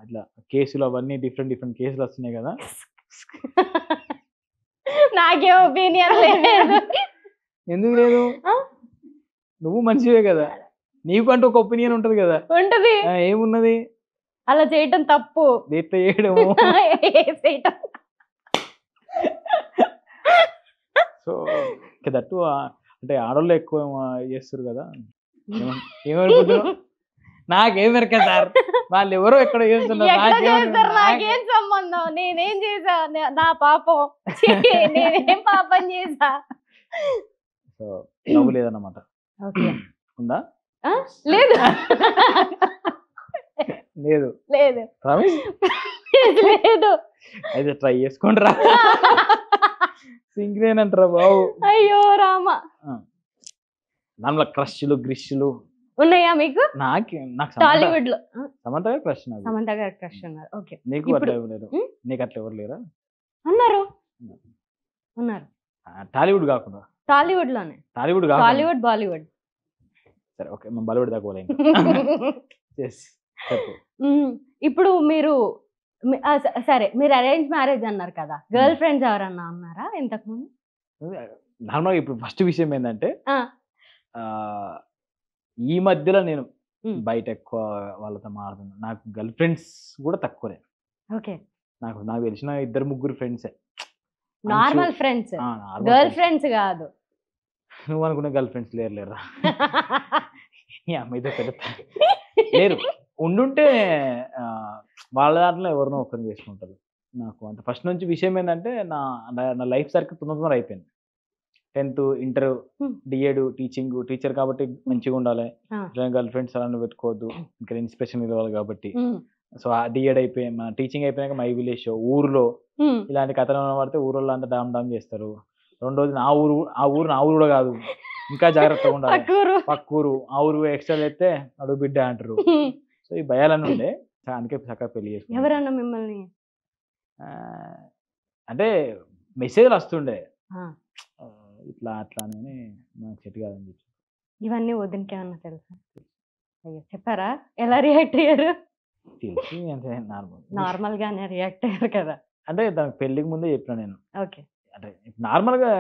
ఇట్లా కేసులు అవన్నీ డిఫరెంట్ కేసులు వస్తున్నాయి కదా! నాకే ఒపీనియన్ లేదు. ఎందుకు లేదు? ఆ! నువ్వు మనిషివే కదా! నీకంటూ ఒక ఒపీనియన్ ఉంటది కదా! ఉంటది. ఏమున్నది? అలా చేయటం తప్పు. ఎట్లా చేయడము? ఏసేయటం. సో, దట్టు అంటే ఆడోళ్ళే ఎక్కువ చేస్తుర్రు కదా! ఏమనుకుంటున్నావు? నాకేం ఎరక సార్. వాళ్ళెవరో ఎక్కడో చేస్తున్నారు. ఎట్లా చేస్తారు? నాకేం సంబంధం? నేనేం చేశా? నా పాపం. ఛీ! నేనేం పాపం చేశా? సో, లవ్ లేదన్నమాట. ఓకే. ఉందా? ఆ? లేదు. లేదు. లేదు. ప్రామిస్? లేదు. అయితే ట్రై చేసుకోండిరా. సింక్రేనంటరా బాబు. అయ్యో రామ! నార్మల్ క్రష్‌లు, గ్రిష్‌లు ఉన్నాయా మీకు? నాకు టాలీవుడ్‌లో. సమంత గారి క్రష్ నాకు. సమంత గారి క్రష్ ఉన్నారు. ఓకే. నీకు ఇప్పుడు అట్లా ఎవరు లేరు? నీకు అట్లా ఎవరు లేరా? ఉన్నారు. ఉన్నారు. టాలీవుడ్ కాకుండా. టాలీవుడ్‌లోనే. టాలీవుడ్ కాకుండా. టాలీవుడ్, బాలీవుడ్. సరే ఓకే. మనం బాలీవుడ్ దాకా పోలే ఇంకా. యెస్. చెప్పు. ఇప్పుడు మీరు సరే మీరు అరేంజ్ మ్యారేజ్ అన్నారు కదా! గర్ల్ ఫ్రెండ్స్ ఎవరన్నా ఉన్నారా ఇంతకుముందు? నార్మల్‌గా ఇప్పుడు ఫస్ట్ విషయం ఏందంటే ఆ! ఈ మధ్యలో నేను బయట ఎక్కువ వాళ్ళతో మాట్లాడుతున్నా. నాకు గర్ల్ ఫ్రెండ్స్ కూడా తక్కువనే. ఓకే. నాకు తెలిసిన 2, 3 ఫ్రెండ్సే. Normal friends. గర్ల్ ఫ్రెండ్స్ కాదు. నువ్వు అనుకునే గర్ల్ ఫ్రెండ్స్ లేరులేరా. ఈ అమ్మాయితో పెడతా లేరు. ఉండుంటే వాళ్ళ దాంట్లో ఎవరినో ఒకరిని చేసుకుంటారు. నాకు అంటే ఫస్ట్ నుంచి విషయం ఏంటంటే నా లైఫ్ సర్కిల్ తొందర అయిపోయింది. 10th, ఇంటర్, డిఎడ్, టీచర్ కాబట్టి మంచిగా ఉండాలి. గర్ల్ ఫ్రెండ్స్ అలాంటివి పెట్టుకోవద్దు. ఇంకా ఇన్స్పిరేషన్ ఇవ్వాలి కాబట్టి. సో, ఆ డిఎడ్ అయిపోయి టీచింగ్ అయిపోయాక మై విలేజ్ షో ఊర్లో ఇలాంటి కథలు పడితే ఊరోళ్ళు అంతా డామ్ డామ్ చేస్తారు. రెండోది ఆ ఊరు నా ఊరు కూడా కాదు. ఇంకా జాగ్రత్తగా ఉండాలి. పక్కూరు. ఆ ఊరు ఎక్స్ట్రా చేస్తే అడుగు బిడ్డ అంటారు. సో, ఈ భయాలన్నీ ఉండే. అందుకే చక్కగా పెళ్లి చేసుకున్నాను. ఎవరన్నా మిమ్మల్ని? అంటే మెసేజ్‌లు వస్తుండే. ఇట్లా అట్లా అని నాకు సెట్ కాదని చెప్పి. ఇవన్నీ వదినకి ఏమన్నా తెలుసా? అయ్యో చెప్పారా? ఎలా రియాక్ట్ అయ్యారు? తెలిసి అంతే నార్మల్. నార్మల్ గానే రియాక్ట్ అయ్యారు కదా. అంటే దానికి పెళ్ళికి ముందే చెప్పిన నేను. ఓకే. అంటే నార్మల్‌గా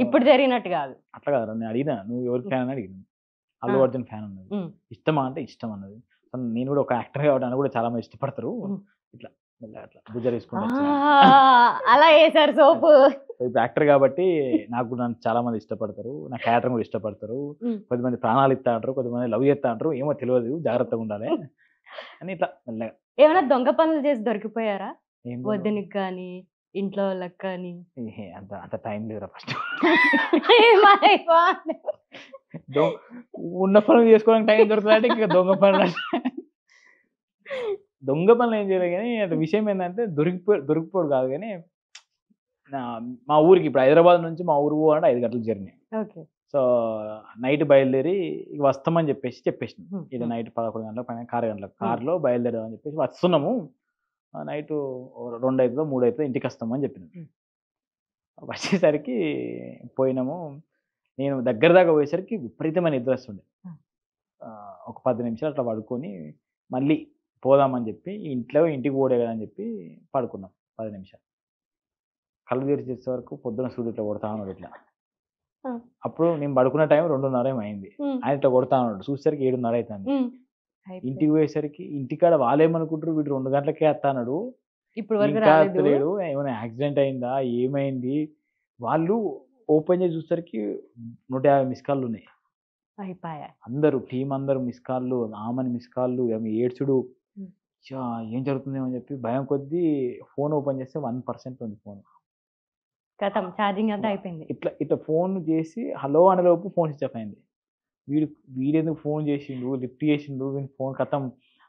ఇప్పుడు జరిగినట్టు కాదు. అట్లా కాదురా, నేను అడిగినా నువ్వు ఎవరి ఫ్యాన్ అని అడిగినా. అల్లు అర్జున్ ఫ్యాన్ అన్నది. ఇష్టమా అంటే ఇష్టం అన్నది. నేను కూడా ఒక యాక్టర్ కాబట్టి నన్ను కూడా చాలా మంది ఇష్టపడతారు. ఇట్లా మెల్లగా అట్లా బుజ్జరేసుకుంటూ వచ్చిన. అలా వేసారు సోపు. ఇప్పుడు యాక్టర్ కాబట్టి నాకు కూడా నన్ను చాలా మంది ఇష్టపడతారు. నా క్యారెక్టర్ కూడా ఇష్టపడతారు. కొద్దిమంది ప్రాణాలు ఇస్తా అంటారు, కొద్దిమంది లవ్ చేస్తా అంటారు, ఏమో తెలియదు, జాగ్రత్తగా ఉండాలి అని ఇట్లా మెల్లగా. ఏమైనా దొంగ పనులు చేసి దొరికిపోయారా? వదినకి కానీ ఇంట్లో వాళ్ళకి కానీ? అంత అంత టైం లేదురా ఫస్ట్. ఉన్న పనులు చేసుకోవడానికి టైం దొరుకుతుందంటే ఇంకా దొంగ పనులు. దొంగ పనులు ఏం చేయలేదు కానీ అంటే విషయం ఏంటంటే దొరికిపోడు కాదు కానీ మా ఊరికి ఇప్పుడు హైదరాబాద్ నుంచి మా ఊరు పోవాలంటే 5 గంటల జర్నీ. సో నైట్ బయలుదేరి ఇక వస్తామని చెప్పేసి ఇది నైట్ 11 గంటలకు 6 గంటలకు కార్లో బయలుదేరామని చెప్పేసి వస్తున్నాము. నైట్ 2 అవుతుందో 3 అవుతుందో ఇంటికి వస్తామని చెప్పినాం. వచ్చేసరికి పోయినాము. నేను దగ్గర దాకా పోయేసరికి విపరీతమైన నిద్ర వస్తుండే. ఒక 10 నిమిషాలు అట్లా పడుకొని మళ్ళీ పోదామని చెప్పి ఇంటికి పోడే కదా అని చెప్పి పడుకున్నాం 10 నిమిషాలు. కళ్ళు తెరిచి చేసే వరకు పొద్దున సూర్యుడు ఇట్లా కొడతా ఉన్నాడు ఇట్లా. అప్పుడు నేను పడుకున్న టైం 2:30 అయింది. ఆయన ఇట్లా కొడతా ఉన్నాడు. చూసేసరికి 7:30 అవుతుంది. ఇంటికి పోయేసరికి ఇంటికాడ వాళ్ళేమనుకుంటారు, వీడు 2 గంటలకే వస్తాడు, ఇప్పుడు లేడు, ఏమైనా యాక్సిడెంట్ అయిందా, ఏమైంది. వాళ్ళు ఓపెన్ చేసి చూసేసరికి 150 మిస్ కాళ్ళు ఉన్నాయి. అందరూ టీం అందరూ మిస్ కాళ్ళు, ఆమెని మిస్ కాళ్ళు, ఏడ్చుడు, ఏం జరుగుతుందేమో అని చెప్పి భయం కొద్దీ ఫోన్ ఓపెన్ చేస్తే 1% ఉంది ఫోన్. ఛార్జింగ్ అంతా అయిపోయింది. ఇట్లా ఫోన్ చేసి హలో అనేలోపు ఫోన్ స్విచ్ ఆఫ్ అయింది. వీడెందుకు ఫోన్ చేసిండు, లిఫ్ట్ చేసిండు, వీని ఫోన్ కథం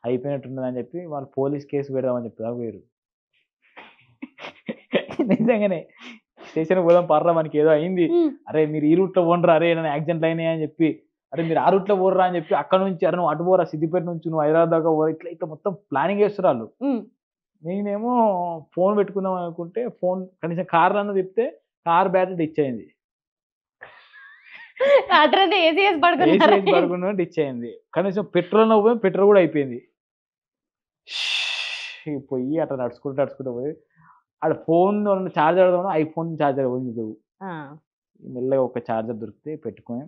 అయిపోయినట్టున్నది అని చెప్పి వాళ్ళు పోలీస్ కేసు పెడదామని చెప్పి వేరు. నిజంగానే స్టేషన్ పోదాం పర్రా, మనకి ఏదో అయింది, అరే మీరు ఈ రూట్లో పోనరా, అరే నన్ను యాక్సిడెంట్ అయినాయి అని చెప్పి, అరే మీరు ఆ రూట్లో పోర్రా అని చెప్పి అక్కడ నుంచి అరే నువ్వు అటు పోరా, సిద్దిపేట నుంచి నువ్వు హైదరాబాద్ దాకా పోరా, ఇట్లా మొత్తం ప్లానింగ్ చేస్తున్నారు. నేనేమో ఫోన్ పెట్టుకుందాం అనుకుంటే ఫోన్ కనీసం కార్లో అన్న తిప్పితే కార్ బ్యాటరీ డిచ్ అయింది. పడుకున్నా డిచ్ అయింది. కనీసం పెట్రోల్ పెట్రోల్ కూడా అయిపోయింది. పోయి అట్లా నడుచుకుంటూ పోయి ఆడ ఫోన్ ఛార్జర్ అడదాం, ఐఫోన్ ఛార్జర్ పోయింది. మెల్లగా ఒక ఛార్జర్ దొరికితే పెట్టుకొని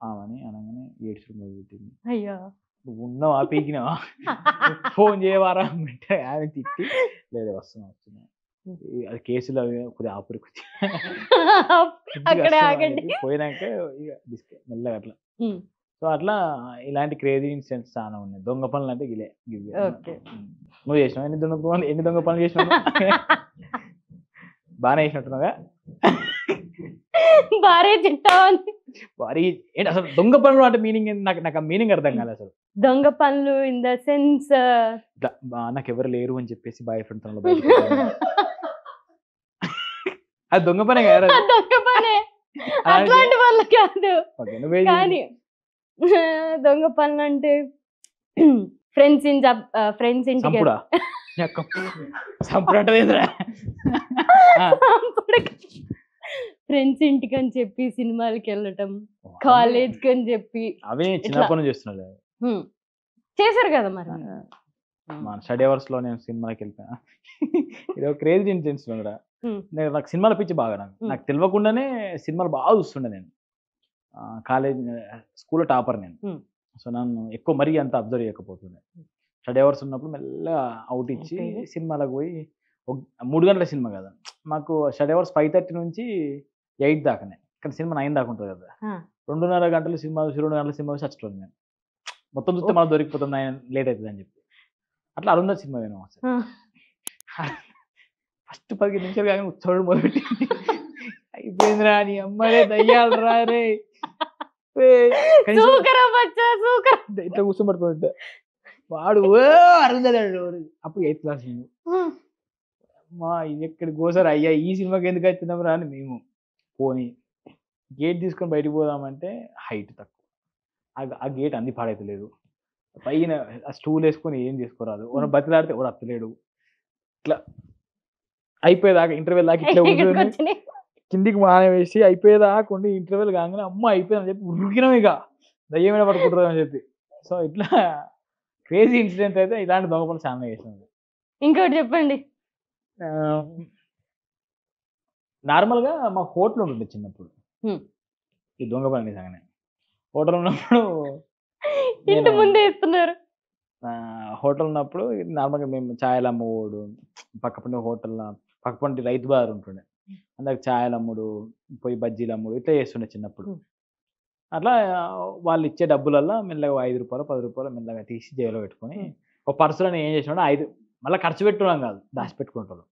ఆమని అనగానే ఏడ్చుడు మొదలుపెట్టింది. అయ్యో నువ్వు ఉన్నావా పీకినావా, ఫోన్ చేయవారా అంటే ఆయన తిట్టి లేదు వస్తున్నా అది కేసులు అవి కొద్దిగా ఆపురి పోయినాక ఇక మెల్లగా అట్లా. సో అట్లా ఇలాంటి క్రేజీ ఇన్సిడెంట్స్ చాలా ఉన్నాయి. దొంగ పనులు అంటే గిలే. నువ్వు చేసినావు ఎన్ని దొంగ పనులు చేసినావు? బాగానే చేసినట్టున్నాగా. భారీ ఏంటి అసలు దొంగ పనులు అంటే మీనింగ్ నాకు మీనింగ్ అర్థం కాదు అసలు. దొంగ పనులు ఇన్ ద సెన్స్ నాకు ఎవరు లేరు అని చెప్పేసి బాయ్ ఫ్రెండ్ తనలో అది దొంగ పనే కదా. దొంగ పనే, అట్లాంటి వాళ్ళు కాదు. కానీ దొంగ పనులు అంటే ఫ్రెండ్స్ ఇంటికి ఫ్రెండ్స్ ఇంటికి అని చెప్పి సినిమాలకి వెళ్ళటం, కాలేజ్ కి అని చెప్పి అవే చిన్నప్పటి నుంచి చేస్తున్నారు. చేశారు కదా మరి. మన స్టడీ అవర్స్ లో నేను సినిమాకి వెళ్ళిపోయా. ఇది క్రేజీ ఇన్సిడెంట్స్ కూడా. నాకు సినిమాల పిచ్చి బాగా. నాకు తెలియకుండానే సినిమాలు బాగా చూస్తుండే. నేను కాలేజ్ స్కూల్లో టాపర్ నేను. సో నన్ను ఎక్కువ మరీ అంత అబ్జర్వ్ చేయకపోతుండే. స్టడీ అవర్స్ ఉన్నప్పుడు మెల్లగా అవుట్ ఇచ్చి సినిమాలకు పోయి 3 గంటల సినిమా కదా మాకు. స్టడీ అవర్స్ 5:30 నుంచి 8 దాకానే, ఇక్కడ సినిమా 9 దాకా ఉంటుంది కదా. 2.5 గంటల సినిమా చూసి 2 గంటల సినిమా చూసి చచ్చిపోతుంది నేను. మొత్తం చూస్తే మనం దొరికిపోతాం, 9 లేట్ అవుతుంది అని చెప్పి. అట్లా అరుంధతి సినిమా విన్నాం అసలు. ఫస్ట్ 15 నిమిషాలు కానీ ఉత్సవం మొదలుపెట్టి అయిపోయిందిరా నీ అమ్మరే దయ్యాలు రా రే ఇట్లా కూర్చోబడుతుంటే వాడు అరుంధతి అప్పుడు 8th క్లాస్. మా ఇది ఎక్కడికి పోసారు అయ్యా, ఈ సినిమాకి ఎందుకు వచ్చినాం రా అని మేము పోనీ గేట్ తీసుకొని బయటకు పోదామంటే హైట్ తక్కువ, ఆ గేట్ అన్ని పాడైతలేదు. పైన ఆ స్టూల్ వేసుకొని ఏం చేసుకోరాదు, ఓన బతిలాడితే ఎవరు అత్తలేడు. ఇట్లా అయిపోయేదాకా ఇంటర్వెల్ దాకా ఇట్లా కూర్చొని కిందికి వేసి అయిపోయేదాకా ఉండి ఇంటర్వెల్ కాగానే అమ్మ అయిపోయిందని చెప్పి ఉరికినాం ఇక దయ్యమైన పడుకుంటుంది అని చెప్పి. సో ఇట్లా క్రేజీ ఇన్సిడెంట్ అయితే ఇలాంటి దొంగ పనులు చాలా చేసినాను. ఇంకోటి చెప్పండి. నార్మల్గా మా హోటల్ ఉంటుండే చిన్నప్పుడు. ఈ దొంగ పని నిజంగానే హోటల్ ఉన్నప్పుడు ఇంటి ముందే ఇస్తున్నారు. హోటల్ ఉన్నప్పుడు నార్మల్గా మేము ఛాయలు అమ్మోడు, పక్కపండి హోటల్లో పక్కపండి రైతు బార్ ఉంటుండే, అందరికి ఛాయలు అమ్ముడు, పోయి బజ్జీలు అమ్ముడు ఇట్లా చేస్తుండే చిన్నప్పుడు. అట్లా వాళ్ళు ఇచ్చే డబ్బులల్లో మెల్లగా ₹5 ₹10 మెల్లగా తీసి జేబులో పెట్టుకొని ఒక పర్సులో ఏం చేసినాడు 5 మళ్ళీ ఖర్చు పెట్టుకోవడం కాదు, దాచిపెట్టుకుంటాడు.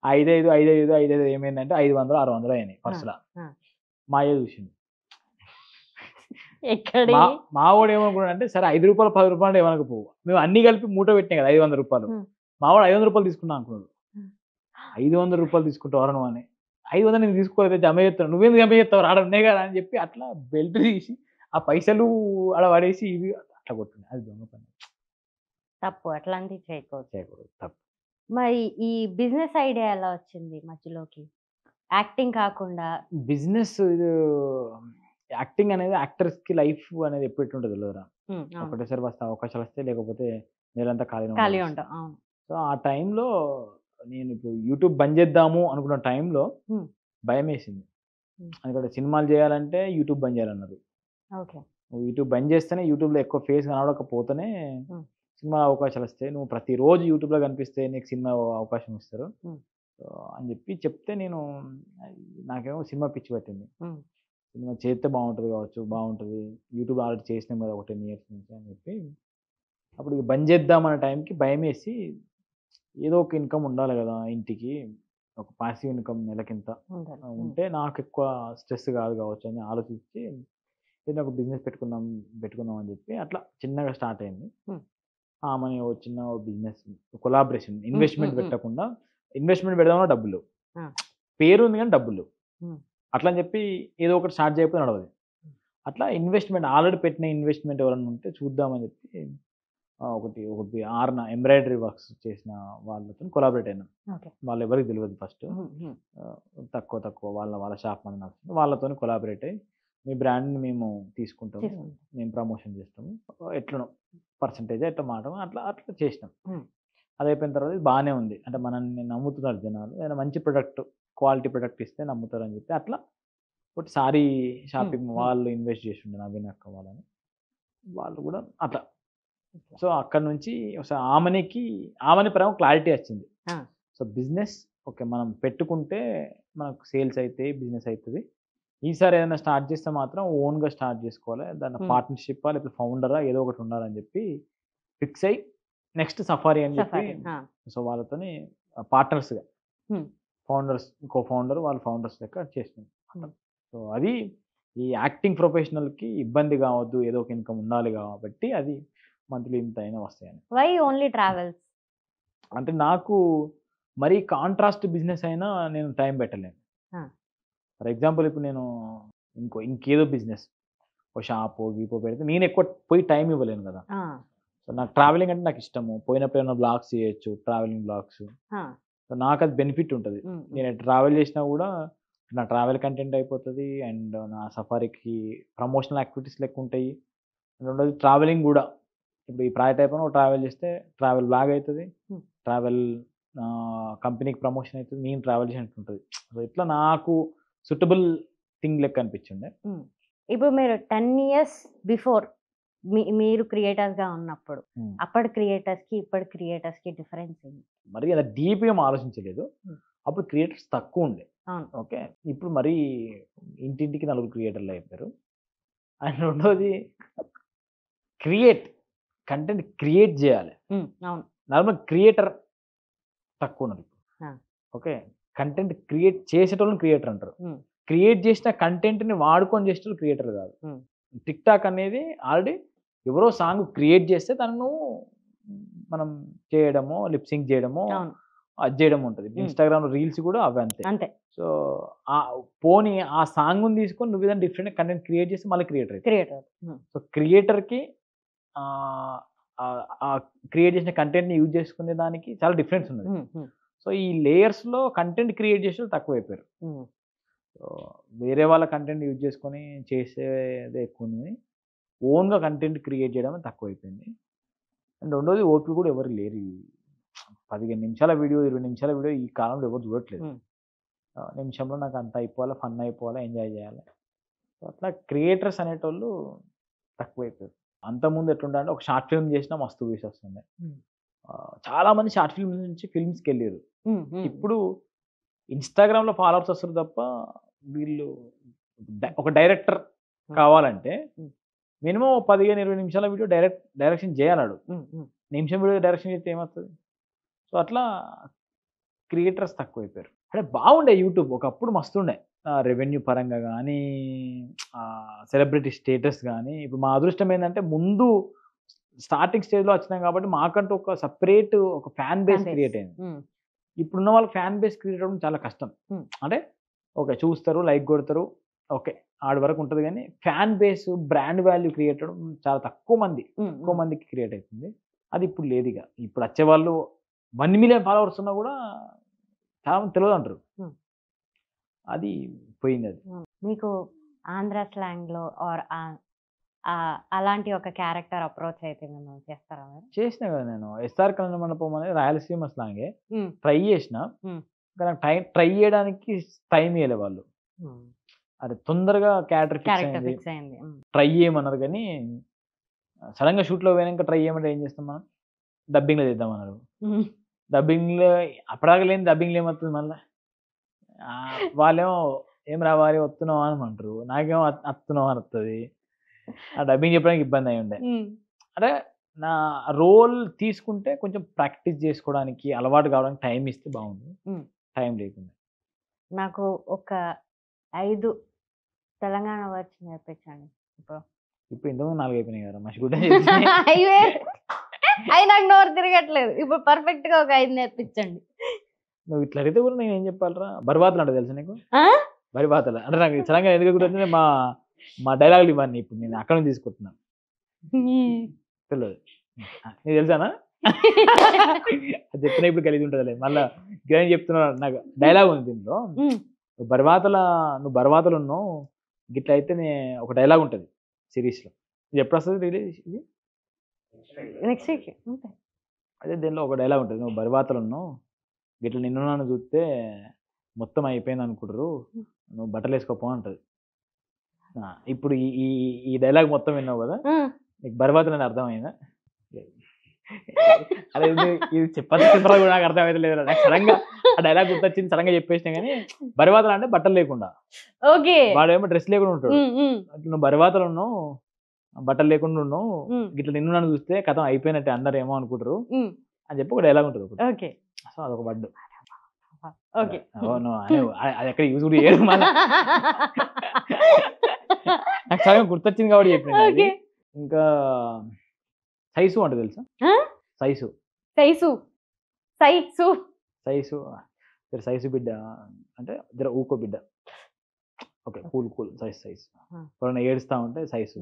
5 ఏమైందంటే 500 600 అయినాయి పర్సులో. మా అయ్య చూసిండు. మా వాడు ఏమనుకున్నాడు అంటే సరే ₹5 ₹10 అంటే ఏమనకపోవు, మేము అన్ని కలిపి మూట పెట్టినాం కదా ₹500. మా వాడు ₹500 తీసుకున్నా అనుకున్నాడు. ₹500 తీసుకుంటావు నువ్వు అని. 500 నేను తీసుకోలేదు, జమ చేస్తాను, నువ్వేందుకు జమ చేస్తావు ఆడ ఉన్నాయి కదా అని చెప్పి అట్లా బెల్ట్ తీసి ఆ పైసలు ఆడ పడేసి ఇది అట్లా కొట్టింది. అది దొంగ పని, తప్పు. అట్లాంటివి చేయకూడదు, తప్పు. మరి ఈ బిజినెస్ ఐడియా ఎలా వచ్చింది మధ్యలోకి? యాక్టింగ్ కాకుండా బిజినెస్ ఇది యాక్టింగ్ అనేది యాక్టర్స్ కి లైఫ్ అనేది ఎప్పుడు ఎట్లుంటుంది తెలియదురా. ఒకటేసారి వస్తే అవకాశాలు వస్తాయి, లేకపోతే నేనంతా ఖాళీ ఉంటాం. సో ఆ టైంలో నేను ఇప్పుడు యూట్యూబ్ బంద్ చేద్దాము అనుకున్న టైంలో భయం వేసింది. ఎందుకంటే సినిమాలు చేయాలంటే యూట్యూబ్ బంద్ చేయాలన్నారు. నువ్వు యూట్యూబ్ బంద్ చేస్తేనే యూట్యూబ్లో ఎక్కువ ఫేస్ కనబడకపోతేనే సినిమా అవకాశాలు వస్తాయి, నువ్వు ప్రతిరోజు యూట్యూబ్లో కనిపిస్తే నీకు సినిమా అవకాశం ఇస్తారు అని చెప్తే నేను నాకేమో సినిమా పిచ్చి పట్టింది. సినిమా చేస్తే బాగుంటుంది యూట్యూబ్ ఆల్రెడీ చేసినాం కదా ఒక 10 years నుంచి అని చెప్పి అప్పుడు బంద్ చేద్దామన్న టైంకి భయం వేసి ఏదో ఒక ఇన్కమ్ ఉండాలి కదా ఇంటికి, ఒక పాసివ్ ఇన్కమ్ నెలకింత ఉంటే నాకు ఎక్కువ స్ట్రెస్ కావచ్చు అని ఆలోచించి ఏదో ఒక బిజినెస్ పెట్టుకుందాం అని చెప్పి అట్లా చిన్నగా స్టార్ట్ అయింది. ఆమెని ఓ చిన్న బిజినెస్ కొలాబరేషన్, ఇన్వెస్ట్మెంట్ పెట్టకుండా, ఇన్వెస్ట్మెంట్ పెడదామన్నా డబ్బులు, పేరు ఉంది కానీ డబ్బులు, అట్లా అని చెప్పి ఏదో ఒకటి స్టార్ట్ చేయకపోతే నడవదు. అట్లా ఇన్వెస్ట్మెంట్ ఆల్రెడీ పెట్టిన ఇన్వెస్ట్మెంట్ ఎవరైనా ఉంటే చూద్దామని చెప్పి ఒకటి ఎంబ్రాయిడరీ వర్క్స్ చేసిన వాళ్ళతో కొలాబరేట్ అయినాం. వాళ్ళు ఎవరికి తెలియదు ఫస్ట్, తక్కువ వాళ్ళ షాప్ మన నడుస్తుంది, వాళ్ళతో కొలాబరేట్ అయ్యి మీ బ్రాండ్ని మేము తీసుకుంటాము, మేము ప్రమోషన్ చేస్తాము, ఎట్లనో పర్సంటేజ్ ఎట్లా మాట అట్లా చేసినాం. అది అయిపోయిన తర్వాత బాగానే ఉంది, అంటే మనల్ని నమ్ముతున్నారు జనాలు, ఏదైనా మంచి ప్రొడక్ట్ క్వాలిటీ ప్రొడక్ట్ ఇస్తే నమ్ముతారు అని చెప్పి అట్లా ఒకటి సారీ షాపింగ్ వాళ్ళు ఇన్వెస్ట్ చేసి ఉండే నవీన్ అక్క వాళ్ళని, వాళ్ళు కూడా అట్లా. సో అక్కడ నుంచి ఆమెని పరంగా క్లారిటీ వచ్చింది. సో బిజినెస్ ఓకే మనం పెట్టుకుంటే మనకు సేల్స్ అయితే బిజినెస్ అవుతుంది, ఈసారి ఏదైనా స్టార్ట్ చేస్తే మాత్రం ఓన్గా స్టార్ట్ చేసుకోవాలి, దాని పార్ట్నర్షిప్ లేకపోతే ఫౌండరా ఏదో ఒకటి ఉండాలని చెప్పి ఫిక్స్ అయ్యి నెక్స్ట్ సఫారీ అని చెప్పి సో వాళ్ళతోని పార్ట్నర్స్గా ఫౌండర్స్ ఫౌండర్ వాళ్ళ ఫౌండర్స్ లెక్క చేసినాం. సో అది ఈ యాక్టింగ్ ప్రొఫెషనల్కి ఇబ్బంది కావద్దు, ఏదో ఒక ఇన్కమ్ ఉండాలి కాబట్టి అది మంత్లీ ఇంత అయినా వస్తాయని. వై ఓన్లీ ట్రావెల్స్ అంటే నాకు మరీ కాంట్రాస్ట్ బిజినెస్ అయినా నేను టైం పెట్టలేను. ఫర్ ఎగ్జాంపుల్ ఇప్పుడు నేను ఇంకేదో బిజినెస్ ఒక షాపో గీపో పెడితే నేను ఎక్కువ పోయి టైం ఇవ్వలేను కదా. సో నాకు ట్రావెలింగ్ అంటే నాకు ఇష్టము, పోయినప్పుడు ఏమైనా బ్లాగ్స్ చేయొచ్చు, ట్రావెలింగ్ బ్లాగ్స్. సో నాకు అది బెనిఫిట్ ఉంటుంది, నేను ట్రావెల్ చేసినా కూడా నా ట్రావెల్ కంటెంట్ అయిపోతుంది అండ్ నా సఫారీకి ప్రమోషనల్ యాక్టివిటీస్ లెక్క ఉంటాయి. రెండోది ట్రావెలింగ్ కూడా, ఇప్పుడు ఈ ప్రాజెక్ట్ అయిపోయినా ఒక ట్రావెల్ చేస్తే ట్రావెల్ బ్లాగ్ అవుతుంది, ట్రావెల్ కంపెనీకి ప్రమోషన్ అవుతుంది, నేను ట్రావెల్ చేసినట్టు ఉంటుంది. సో ఇట్లా నాకు సూటబుల్ థింగ్ లెక్క అనిపించింది. ఇప్పుడు మీరు 10 years బిఫోర్ మీరు క్రియేటర్స్గా ఉన్నప్పుడు అప్పటి క్రియేటర్స్కి ఇప్పటి క్రియేటర్స్కి డిఫరెన్స్ ఏంటి? మరి అలా డీప్గా ఆలోచించలేదు, అప్పుడు క్రియేటర్స్ తక్కువ ఉండే. ఓకే, ఇప్పుడు మరి ఇంటింటికి 4 క్రియేటర్లు అయిపోయారు. అండ్ రెండోది కంటెంట్ క్రియేట్ చేయాలి. నార్మల్ క్రియేటర్ తక్కువ ఉన్నారు. ఓకే, కంటెంట్ క్రియేట్ చేసేటోళ్ళని క్రియేటర్ అంటారు, క్రియేట్ చేసిన కంటెంట్ని వాడుకొని చేసేటోళ్ళు క్రియేటర్ కాదు. టిక్ టాక్ అనేది ఆల్రెడీ ఎవరో సాంగ్ క్రియేట్ చేస్తే తనను మనం చేయడమో లిప్సింగ్ చేయడమో అది చేయడం ఉంటుంది. ఇన్స్టాగ్రామ్ రీల్స్ కూడా అవి అంతే. సో పోనీ ఆ సాంగ్ తీసుకొని నువ్వు ఏదైనా డిఫరెంట్ కంటెంట్ క్రియేట్ చేస్తే మళ్ళీ క్రియేటర్. సో క్రియేటర్కి క్రియేట్ చేసిన కంటెంట్ని యూజ్ చేసుకునే దానికి చాలా డిఫరెన్స్ ఉన్నది. సో ఈ లేయర్స్లో కంటెంట్ క్రియేట్ చేసే తక్కువ అయిపోయారు. సో వేరే వాళ్ళ కంటెంట్ యూజ్ చేసుకొని చేసేదే ఎక్కువ ఉంది. ఓన్గా కంటెంట్ క్రియేట్ చేయడం తక్కువైపోయింది. అండ్ రెండోది ఓపిక కూడా ఎవరు లేరు. 15 నిమిషాల వీడియో 20 నిమిషాల వీడియో ఈ కాలంలో ఎవరు చూడట్లేదు. నిమిషంలో నాకు అంత అయిపోవాలి, ఫన్ అయిపోవాలి, ఎంజాయ్ చేయాలి. సో అట్లా క్రియేటర్స్ అనేటోళ్ళు తక్కువైపోయారు. అంతకుముందు ఎట్లుంటే అంటే ఒక షార్ట్ ఫిల్మ్ చేసినా మస్తు వ్యూస్ వస్తుండే. చాలా మంది షార్ట్ ఫిల్మ్ నుంచి ఫిల్మ్స్కి వెళ్ళారు. ఇప్పుడు ఇన్స్టాగ్రామ్లో ఫాలోవర్స్ వస్తారు తప్ప వీళ్ళు ఒక డైరెక్టర్ కావాలంటే మినిమం 15-20 నిమిషాల వీడియో డైరెక్షన్ చేయాలడు. నిమిషం వీడియో డైరెక్షన్ చేస్తే ఏమవుతుంది? సో అట్లా క్రియేటర్స్ తక్కువైపోయారు. అంటే బాగుండే యూట్యూబ్ ఒకప్పుడు మస్తుండే, రెవెన్యూ పరంగా కానీ, సెలబ్రిటీ స్టేటస్ కానీ. ఇప్పుడు మా అదృష్టం ఏంటంటే ముందు స్టార్టింగ్ స్టేజ్లో వచ్చినాం కాబట్టి మాకంటూ ఒక సపరేట్ ఒక ఫ్యాన్ బేస్ క్రియేట్ అయింది. ఇప్పుడున్న వాళ్ళకి ఫ్యాన్ బేస్ క్రియేట్ అవ్వడం చాలా కష్టం. అంటే ఓకే చూస్తారు, లైక్ కొడతారు, ఓకే ఆడి వరకు ఉంటుంది. కానీ fan base, brand value create అవ్వడం చాలా తక్కువ మందికి క్రియేట్ అవుతుంది. అది ఇప్పుడు లేదు. ఇక ఇప్పుడు వచ్చేవాళ్ళు 1 మిలియన్ ఫాలోవర్స్ ఉన్నా కూడా చాలా మంది తెలియదు అంటారు. అది పోయింది. అది మీకు ఆంధ్ర స్లాంగ్లో ఆర్ అలాంటి ఒక క్యారెక్టర్ అప్రోచ్ అయితే మేము చేస్తారా? చేసిన కదా నేను. ఎస్ఆర్ కళ్యాణ మండపం అనేది రాయలసీమ స్లాంగే ట్రై చేసిన. కానీ ట్రై చేయడానికి టైం ఇవ్వలే వాళ్ళు. అది తొందరగా క్యారెక్టర్ ఫిక్స్ అయింది. ట్రై చేయమన్నారు కానీ సడన్గా షూట్లో పోయినాక ట్రై చేయమంటే ఏం చేస్తాం మనం? డబ్బింగ్లో చేద్దామన్నారు. డబ్బింగ్లో అప్పటిదాకా లేని డబ్బింగ్లో ఏమవుతుంది మళ్ళీ? వాళ్ళేమో ఏం రావాలి వస్తున్నావు అని అంటారు, నాకేమో వస్తున్నావు అని వస్తుంది. ఆ డబ్బింగ్ చెప్పడానికి ఇబ్బంది అయి ఉండే. అంటే నా రోల్ తీసుకుంటే కొంచెం ప్రాక్టీస్ చేసుకోవడానికి, అలవాటు కావడానికి టైం ఇస్తే బాగుంది. టైం లేకుండా నాకు ఒక 5 తెలంగాణ వర్డ్స్ నేర్పించండి. ఇప్పుడు ఇంతకు 4 అయిపోయినాయి కదా మషిగుడ్డ. అవి నాకు నోరు తిరగట్లేదు. ఇప్పుడు పర్ఫెక్ట్ గా ఒక 5 నేర్పించండి. నువ్వు ఇట్లా అడిగితే కూడా నేను ఏం చెప్పాలరా? బరిబాతలు అంటే తెలుసు నీకు? బరిబాతలు అంటే నాకు సడన్గా ఎందుకు గుర్తొచ్చింది, మా డైలాగులు ఇవన్నీ ఇప్పుడు నేను అక్కడ నుంచి తీసుకుంటున్నాను. తెలియదు నీకు తెలుసానా? అది చెప్పిన ఇప్పుడు కలిగి ఉంటుంది. మళ్ళీ గ్రైండ్ చెప్తున్నా. నాకు డైలాగ్ ఉంది దీంట్లో. నువ్వు బర్వాతలు ఉన్నావు గిట్ల అయితే ఒక డైలాగ్ ఉంటుంది సిరీస్లో. ఇది ఎప్పుడు వస్తుంది రిలీజ్? ఇది నెక్స్ట్ వీక్. అదే దీనిలో ఒక డైలాగ్ ఉంటుంది. నువ్వు బర్వాతలు ఉన్నావు గిట్ల నిన్ను నన్ను చూస్తే మొత్తం అయిపోయింది అనుకుంటారు, నువ్వు బట్టలు వేసుకోపో అంటది. ఇప్పుడు ఈ డైలాగ్ మొత్తం విన్నావు కదా, నీకు బర్వాతలు అని అర్థమైందా? అదే ఇది చెప్పాలి కూడా నాకు అర్థమైతే లేదు. నాకు సడన్గా ఆ డైలాగ్ గుర్తొచ్చింది, సడన్గా చెప్పేసినా. కానీ బరివాతలు అంటే బట్టలు లేకుండా, వాడు ఏమో డ్రెస్ లేకుండా ఉంటాడు. నువ్వు బరివాతలు ఉన్నావు బట్టలు లేకుండా ఉన్నావు గిట్ల నిన్ను నన్ను చూస్తే కథం అయిపోయినట్టే అందరు ఏమో అనుకుంటారు అని చెప్పి ఒక డైలాగ్ ఉంటుంది. సో అదొక వర్డ్. అది ఎక్కడ యూజ్ కూడా చేయడం నాకు సగం గుర్తొచ్చింది కాబట్టి చెప్పిన. ఇంకా సైసు అంటే తెలుసా? సైసు సైసు బిడ్డ అంటే జర ఊకో బిడ్డ. ఓకే కూల్ సైజ్ ఎవరైనా ఏడుస్తా ఉంటే సైసు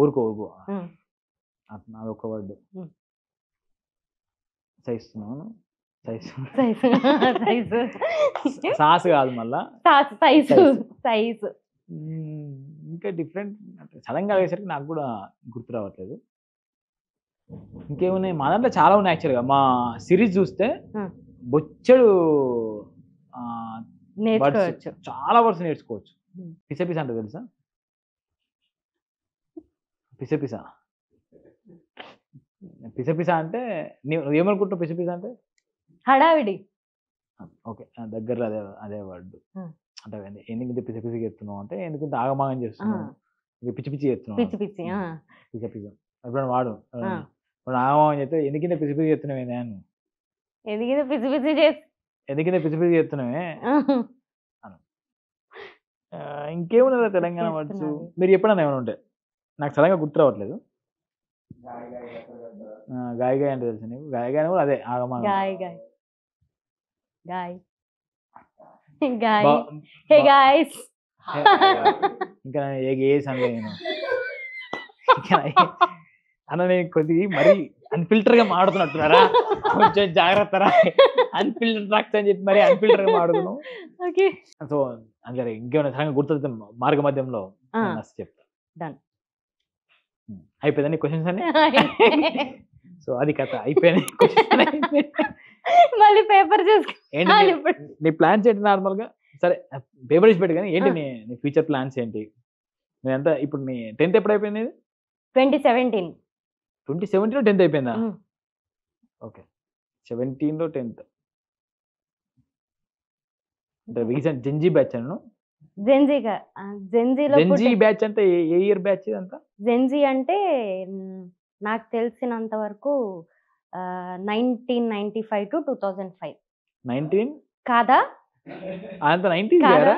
ఊరుకో అదొక వర్డ్. సైస్తున్నాను సాస్ కాదు మళ్ళా సైజు. ఇంకా డిఫరెంట్ సడన్గా అయ్యేసరికి నాకు కూడా గుర్తు రావట్లేదు. ఇంకేమున్నాయి మా దాంట్లో? చాలా ఉన్నాయి యాక్చువల్గా. మా సిరీస్ చూస్తే బొచ్చడు చాలా వర్డ్స్ నేర్చుకోవచ్చు. పిసపిస అంటే తెలుసా? పిసపిస అంటే నువ్వు ఏమనుకుంటున్నావు? పిసపిస అంటే హడావిడి. ఓకే దగ్గరలో అదే వర్డ్. అంటే ఎందుకంటే పిసపిసి చెప్తున్నావు అంటే ఎందుకంటే ఆగమాగం చేస్తున్నావు, పిచ్చి చేస్తున్నావు. పిసపిస ఎప్పుడైనా వాడు ఆగమాగం చేస్తే ఎందుకంటే పిసిపిసి చెప్తున్నావే నేను, ఎందుకంటే పిసిపిసి చెప్తున్నావే అను. ఇంకేమున్నదా తెలంగాణ వర్డ్స్? మీరు ఎప్పుడన్నా ఏమైనా ఉంటే నాకు సడన్గా గుర్తు రావట్లేదు. గాయ అంటే తెలుసు నీకు? గాయ కూడా అదే ఆగమాగం. ఇంకా ఏ అనలే నేను అన్న. నేను కొద్ది మరీ అన్ఫిల్టర్ గా మాడుతున్నట్టున్నారా, కొంచెం జాగ్రత్త రా, అన్ఫిల్టర్ ట్రాక్స్ అని చెప్పి మరి అన్ఫిల్టర్ గా మాడుతున్నావు. ఓకే సో అంటే ఇంకేమైనా సడన్గా గుర్తొస్తే మార్గ మధ్యంలో చెప్తా. Done. అయిపోయిందా నీ క్వశ్చన్స్ అని? సో అది కథ అయిపోయింది. మళ్ళీ పేపర్ ఏంటి నీ ప్లాన్స్ ఏంటి నార్మల్ గా? సరే పేపర్ ఇచ్చి పెట్టు, కానీ ఏంటి నీ ఫ్యూచర్ ప్లాన్స్ ఏంటి? నేను ఎంత ఇప్పుడు నీ 10th ఎప్పుడు అయిపోయింది? 2017. 2017 10th అయిపోయిందా? ఓకే 17లో 10th అంటే రీసెంట్ జెన్జీ బ్యాచ్ అను. జెన్జీ బ్యాచ్ అంటే ఏ ఇయర్ బ్యాచ్ ఇదంతా? జెన్జీ అంటే నాకు తెలిసినంత వరకు 1995 to 2005. 19 కాదా? అంత 90s లేరా?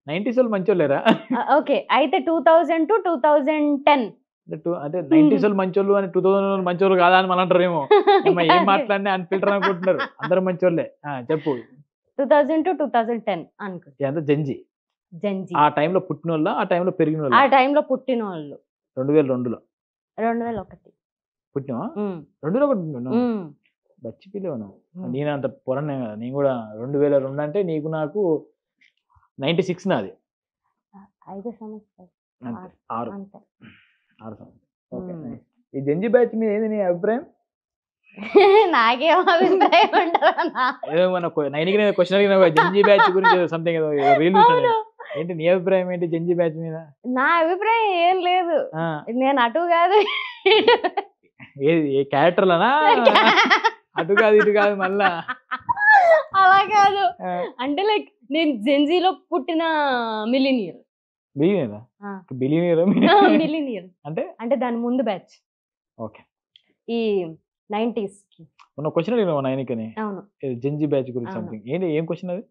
90s వాళ్ళు మంచోళ్ళేరా? ఓకే అయితే 2000 to 2010. అంటే 90s వాళ్ళు మంచోళ్ళు అని 2000 మంచోళ్ళు కాదా అని మనం అంటారేమో. ఏం మాట్లాడినా అన్ఫిల్టర్ అనుకుంటున్నారు, అందరూ మంచోళ్ళే. చెప్పు. 2000 to 2010 అనుకో. ఎంత జెన్జీ? జెన్జీ ఆ టైంలో పుట్టిన వాళ్ళ, ఆ టైంలో పెరిగిన వాళ్ళ? ఆ టైంలో పుట్టిన వాళ్ళు. 2002లో 2001 పుట్టినావా? 2001 బచ్చి పిల్లవను. నేను అంత పొరనే కదా, నేను కూడా 2002 అంటే నీకు నాకు 96 నాది. 5 సంవత్సరాలు. 6 సంవత్సరాలు. ఈ జెన్జీ బ్యాచ్ మీద ఏంది నీ అభిప్రాయం? నాకేం అభిప్రాయం ఉండదన్నా. ఏమన్నా క్వశ్చన్ అడిగినా జెన్జీ బ్యాచ్ గురించి సంథింగ్ రీల్ ఏంటి నీ అభిప్రాయం ఏంటి జెన్జీ బ్యాచ్ మీద? నా అభిప్రాయం ఏం లేదు, నేను అటు కాదు ఏది ఏ క్యారెక్టర్లనా? అటు కాదు ఇటు కాదు మళ్ళా అలా కాదు, అంటే లైక్ నేను జెన్జీలో పుట్టిన మిలీనియర్. మిలీనియర్ అంటే అంటే దాని ముందు బ్యాచ్. ఓకే ఈ 90s కి ఉన్న క్వశ్చన్ అడిగినా నాయనికని. అవును జెన్జీ బ్యాచ్ గురించి సంథింగ్ ఏంటి, ఏం క్వశ్చన్ అది?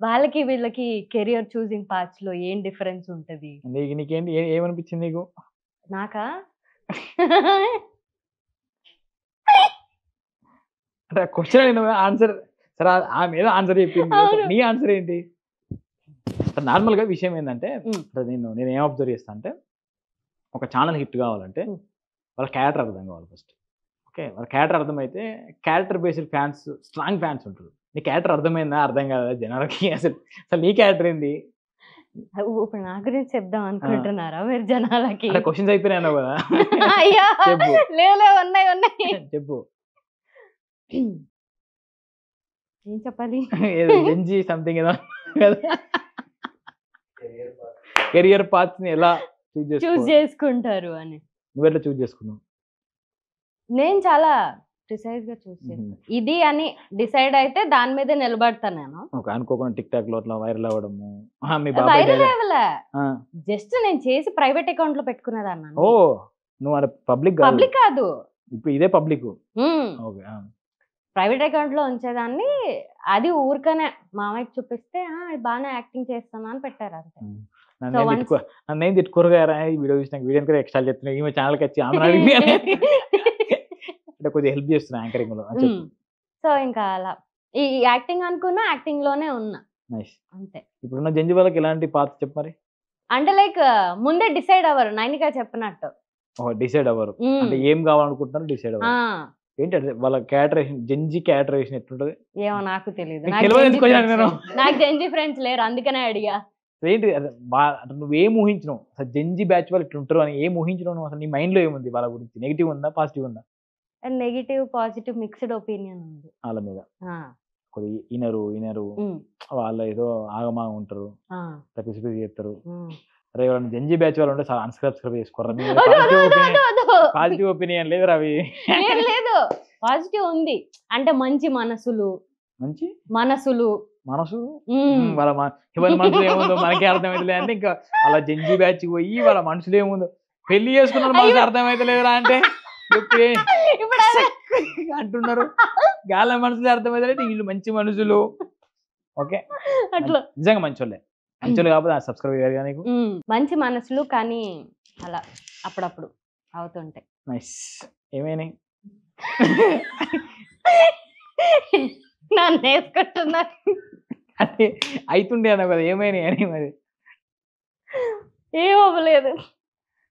వాళ్ళకి వీళ్ళకి కెరియర్ చూసింగ్ పార్ట్స్ లో ఏం డిఫరెన్స్ ఉంటది? నీకేంటి ఏమనిపించింది నీకు? నాకా అంటే క్వశ్చన్ అడిగిన ఆన్సర్ సరే ఆమె ఏదో ఆన్సర్ చెప్పింది, నీ ఆన్సర్ ఏంటి? నార్మల్ గా విషయం ఏంటంటే నేను ఏం అబ్జర్వ్ చేస్తా అంటే, ఒక ఛానల్ హిట్ కావాలంటే వాళ్ళ క్యారెక్టర్ అర్థం కావాలి ఫస్ట్. ఓకే వాళ్ళ క్యారెక్టర్ అర్థమైతే character based fans, strong fans ఉంటారు. నీ క్యారెక్టర్ అర్థమైందా అర్థం కాదా జనాలకి? అసలు నీ క్యారెక్టర్ ఏంది? ఇప్పుడు నా గురించి చెప్దాం అనుకుంటున్నారా మీరు జనాలకి? క్వశ్చన్స్ అయిపోయినాయి కదా. అయ్యా లేలే ఉన్నాయి చెప్పు. ఏం చెప్పాలి? జెన్జీ సంథింగ్ ఏదో కెరియర్ పాత్ ని ఎలా చూస్ చేసుకుంటారు అని. నువ్వు ఎట్లా చూస్ చేసుకున్నావు? నేను చాలా ప్రిసైజ్ గా చూస్ చేస్తాను. ఇది అని డిసైడ్ అయితే దాని మీదే నిలబడతాను నేను. అనుకోకుండా టిక్ టాక్ లో అట్లా వైరల్ అవ్వడము. వైరల్ అవ్వలే, జస్ట్ నేను చేసి ప్రైవేట్ అకౌంట్ లో పెట్టుకునేదాన్ని. ఓ నువ్వు పబ్లిక్ కాదు, ఇప్పుడు ఇదే పబ్లిక్. ప్రైవేట్ అకౌంట్ లో ఉంచేదాన్ని. అది ఊరికనే మామయ్యకి చూపిస్తే బాగానే యాక్టింగ్ చేస్తాను అని పెట్టారు అంతే. నన్ను తిట్టుకోరు కదా వీడియో చూసిన, వీడియో కూడా ఎక్స్ట్రా చెప్తున్నా ఈమె ఛానల్కి వచ్చి అంటే కొద్దిగా హెల్ప్ చేస్తున్నా యాంకరింగ్ లో. సో ఇంకా అలా ఈ యాక్టింగ్ అనుకున్నా, యాక్టింగ్ లోనే ఉన్నా అంతే. ఇప్పుడున్న జెన్జీ వాళ్ళకి ఎలాంటి పాత్ర చెప్పు మరి? అంటే లైక్ ముందే డిసైడ్ అవ్వరు, నైనిక చెప్పినట్టు. డిసైడ్ అవ్వరు అంటే ఏం కావాలనుకుంటున్నారు డిసైడ్ అవ్వరు. ఏంటి వాళ్ళ క్యారెక్టరేషన్, జెన్జీ క్యారెక్టరేషన్ ఎట్లుంటది ఏమో నాకు తెలియదు. నాకు జెన్జీ ఫ్రెండ్స్ లేరు అందుకనే అడిగా. ఏంటి నువ్వేం ఊహించినావు అసలు జెన్జీ బ్యాచ్ వాళ్ళు ఇట్లా ఉంటారు అని? ఏం ఊహించినావు నువ్వు? అసలు నీ మైండ్ లో ఏముంది వాళ్ళ గురించి? నెగిటివ్ ఉందా పాజిటివ్ ఉందా? నెగిటివ్ పాజిటివ్ మిక్స్డ్ ఒపీనియన్ ఉంది వాళ్ళ మీద. ఇనరు వాళ్ళ ఏదో ఆగమాగం ఉంటారు, తప్పిసిపి చేస్తారు. అరే వాళ్ళని జెన్జీ బ్యాచ్ వాళ్ళు ఉంటే అన్సబ్స్క్రైబ్ చేసుకోరా. పాజిటివ్ ఒపీనియన్ లేదు అవి? లేదు పాజిటివ్ ఉంది. అంటే మంచి మనసు వాళ్ళ మనసులో ఏముందో మనకే అర్థమైతలే అంటే, ఇంకా వాళ్ళ జెన్జీ బ్యాచ్ పోయి వాళ్ళ మనసులో ఏముందో పెళ్లి చేసుకున్నారు మనసు అర్థమైతలేదురా అంటే అంటున్నారు. గాల మనసులో అర్థమైతే వీళ్ళు మంచి మనుషులు. ఓకే అట్లా నిజంగా మంచోళ్ళే, మంచోళ్ళు కాకపోతే సబ్స్క్రైబ్ అయ్యారు కదా నీకు. మంచి మనసులు కానీ అలా అప్పుడప్పుడు అవుతుంటాయి. నైస్. ఏమైనాయి? నన్ను వేసుకుంటున్నారు అంటే అవుతుండే అన్న కదా, ఏమైనాయి అని? మరి ఏం అవ్వలేదు.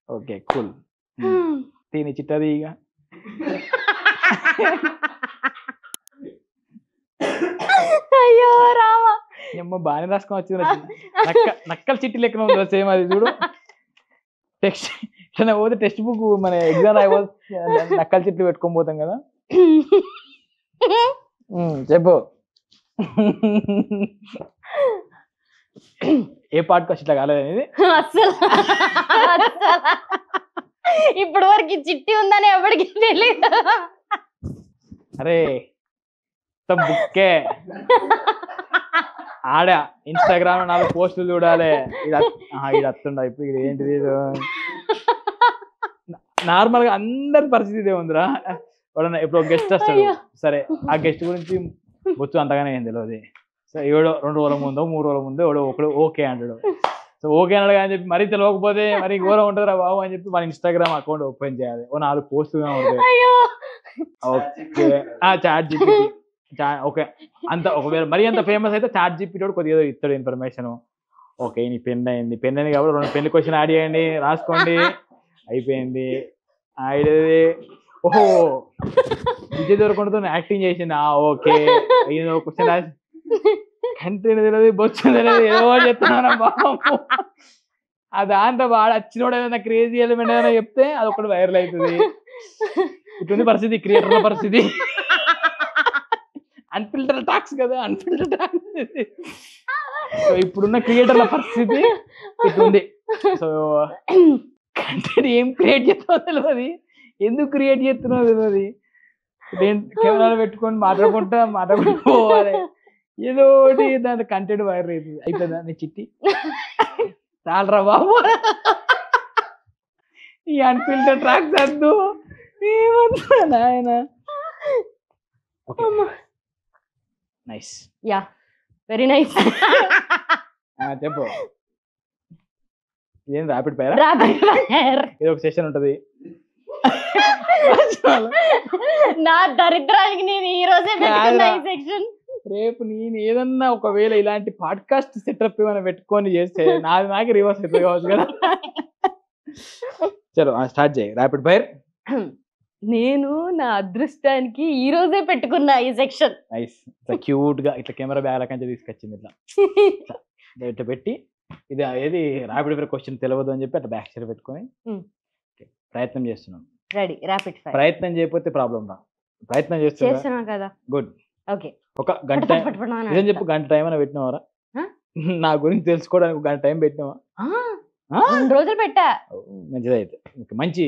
Okay cool. తిని చిట్టది ఇక అయ్యో రామా, ఏమో బాగానే రాసుకొని వచ్చింది. నక్కల చిట్టి లెక్కన ఉంది సేమ్ అది చూడు. టెక్స్ట్ ఇట్లా పోతే టెక్స్ట్ బుక్ మన ఎగ్జామ్ రాయబోతే నక్కల చిట్లు పెట్టుకొని పోతాం కదా. చెప్పు ఏ పాటకు ఇట్లా కాలేదు అనేది అసలు ఇప్పటి వరకు చిట్టి ఉందని ఎవరికి తెలియదు. అరే బుక్కే ఆడ ఇన్స్టాగ్రామ్ 4 పోస్టులు చూడాలి. ఇది వస్తుండ ఇప్పుడు ఇది ఏంటిది నార్మల్ గా అందరి పరిస్థితి ఇదే ఉందిరా. ఎవడన్నా ఇప్పుడు గెస్ట్ వస్తాడు, సరే ఆ గెస్ట్ గురించి బొచ్చు అంతగానే ఏం తెలియదు. సో ఏడో 2 రోజుల ముందో 3 రోజుల ముందో ఎవడో ఒకడు ఓకే అంటాడు. సో ఓకే అన్నాడు అని చెప్పి మరీ తెలియకపోతే మరి ఘోరం ఉంటుందిరా బాబు అని చెప్పి మన ఇన్స్టాగ్రామ్ అకౌంట్ ఓపెన్ చేయాలి. 4 పోస్టులుగా ఉంటాయి. ఓకే చాట్ జీపీటీ ఓకే అంత ఒకవేళ మరీ అంత ఫేమస్ అయితే చాట్ జీపీటీ కొద్దిగా ఇస్తాడు ఇన్ఫర్మేషన్. ఓకే నీ పెన్ అయింది కాబట్టి 2 పెళ్లి క్వశ్చన్ యాడ్ చేయండి, రాసుకోండి, అయిపోయింది. ఓహో విజయ్ దేవరకొండతో యాక్టింగ్ చేసింది, ఓకే ఏదో క్వశ్చన్ రాసి కంటెంట్ తెలియదు, బొచ్చు తెలియదు, ఏదో చెప్తున్నా బాబు. అది దాంట్లో వాడు వచ్చినోడు ఏదైనా క్రేజీ ఎలిమెంట్ ఏదైనా చెప్తే అది ఒకటి వైరల్ అవుతుంది. ఇటువంటి పరిస్థితి క్రియేటర్ల పరిస్థితి. అన్ఫిల్టర్ టాక్స్ కదా, అన్ఫిల్టర్ టాక్స్. సో ఇప్పుడున్న క్రియేటర్ల పరిస్థితి ఇటుంది. సో కంటెంట్ ఏం క్రియేట్ చేస్తావో తెలియదు, ఎందుకు క్రియేట్ చేస్తున్నావు తెలియదు. కెమెరాలు పెట్టుకొని మాట్లాడుకుంటూ పోవాలి, ఏదో ఒకటి దాని కంటెంట్ వైరల్ అవుతుంది. అయిపోయిందా నీ చిట్టి? చాలరా బాబు ఈ అన్ఫిల్టర్ ట్రాక్స్ వద్దు, ఏమన్నా నాయన. Nice, yeah very nice. చెప్పు ఇదేం ర్యాపిడ్ ఫైర్? ఇది ఒక సెషన్ ఉంటది. నా దరిద్రానికి నేను ఈ రోజే పెట్టుకున్నా ఈ సెక్షన్. రేపు నేను ఏదన్నా ఒకవేళ ఇలాంటి పాడ్కాస్ట్ సెటప్ ఏమైనా పెట్టుకొని చేస్తే నాకు రివర్స్ అవుతుంది కావచ్చు కదా. చలో స్టార్ట్ చేయి ర్యాపిడ్ ఫైర్. నేను నా అదృష్టానికి ఈ రోజే పెట్టుకున్నా ఈ సెక్షన్. నైస్, ఇట్లా క్యూట్ గా ఇట్లా కెమెరా బ్యాగ్ లెక్క తీసుకొచ్చింది. ఇట్లా పెట్టి ఇది ఏది ర్యాపిడ్ ఫైర్ క్వశ్చన్ తెలియదు అని చెప్పి అట్లా బ్యాక్ సైడ్ పెట్టుకొని ప్రయత్నం చేస్తున్నాం. Ready rapid fire. ప్రయత్నం చేయకపోతే ప్రాబ్లం రా, ప్రయత్నం చేస్తున్నా కదా. గుడ్. ఓకే ఒక గంట టైం నిజం చెప్పు, గంట టైం అయినా పెట్టినవారా? నా గురించి తెలుసుకోవడానికి ఒక గంట టైం పెట్టినావా? 2 రోజులు పెట్టా. మంచిదైతే మంచి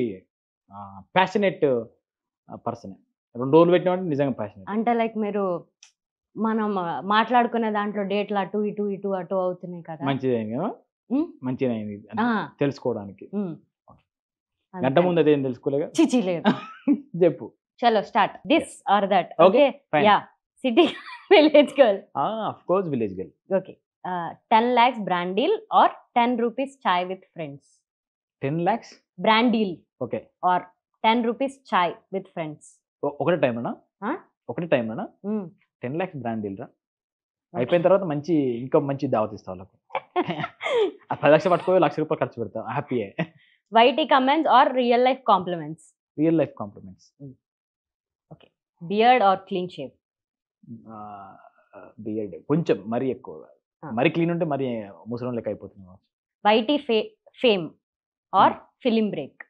ప్యాషనేట్ పర్సన్. 2 రోజులు పెట్టినామంటే నిజంగా ప్యాషనేట్. అంటే లైక్ మీరు మనం మాట్లాడుకునే దాంట్లో డేట్లు అటు ఇటు అవుతున్నాయి కదా. మంచిదైంది కదా, మంచిగా అయింది తెలుసుకోవడానికి. గంట ముందు అదేం తెలుసుకోలేగా. చిచి లేదు. చెప్పు. చలో start. This or that. Okay yeah city village girl. Of course village girl. Okay 10 lakhs brand deal or 10 rupees chai with friends. 10 lakhs brand deal. Okay or 10 rupees chai with friends. ఒకటే టైం అన్నా? ఒకటే టైం అన్నా? 10 lakhs బ్రాండ్ డీల్ రా. అయిపోయిన తర్వాత మంచి ఇంకా మంచి దావత్ ఇస్తావు వాళ్ళకు. 10 లక్షలు పట్టుకో, 1 లక్ష రూపాయలు ఖర్చు పెడతావు, happy. YT comments or real life compliments? Real life compliments. Okay beard or clean shave? Beard, కొంచెం మరీ ఎక్కువ, మరీ క్లీన్ ఉంటే మరీ ముసలం లెక్క అయిపోతుంది. YT fame or film break?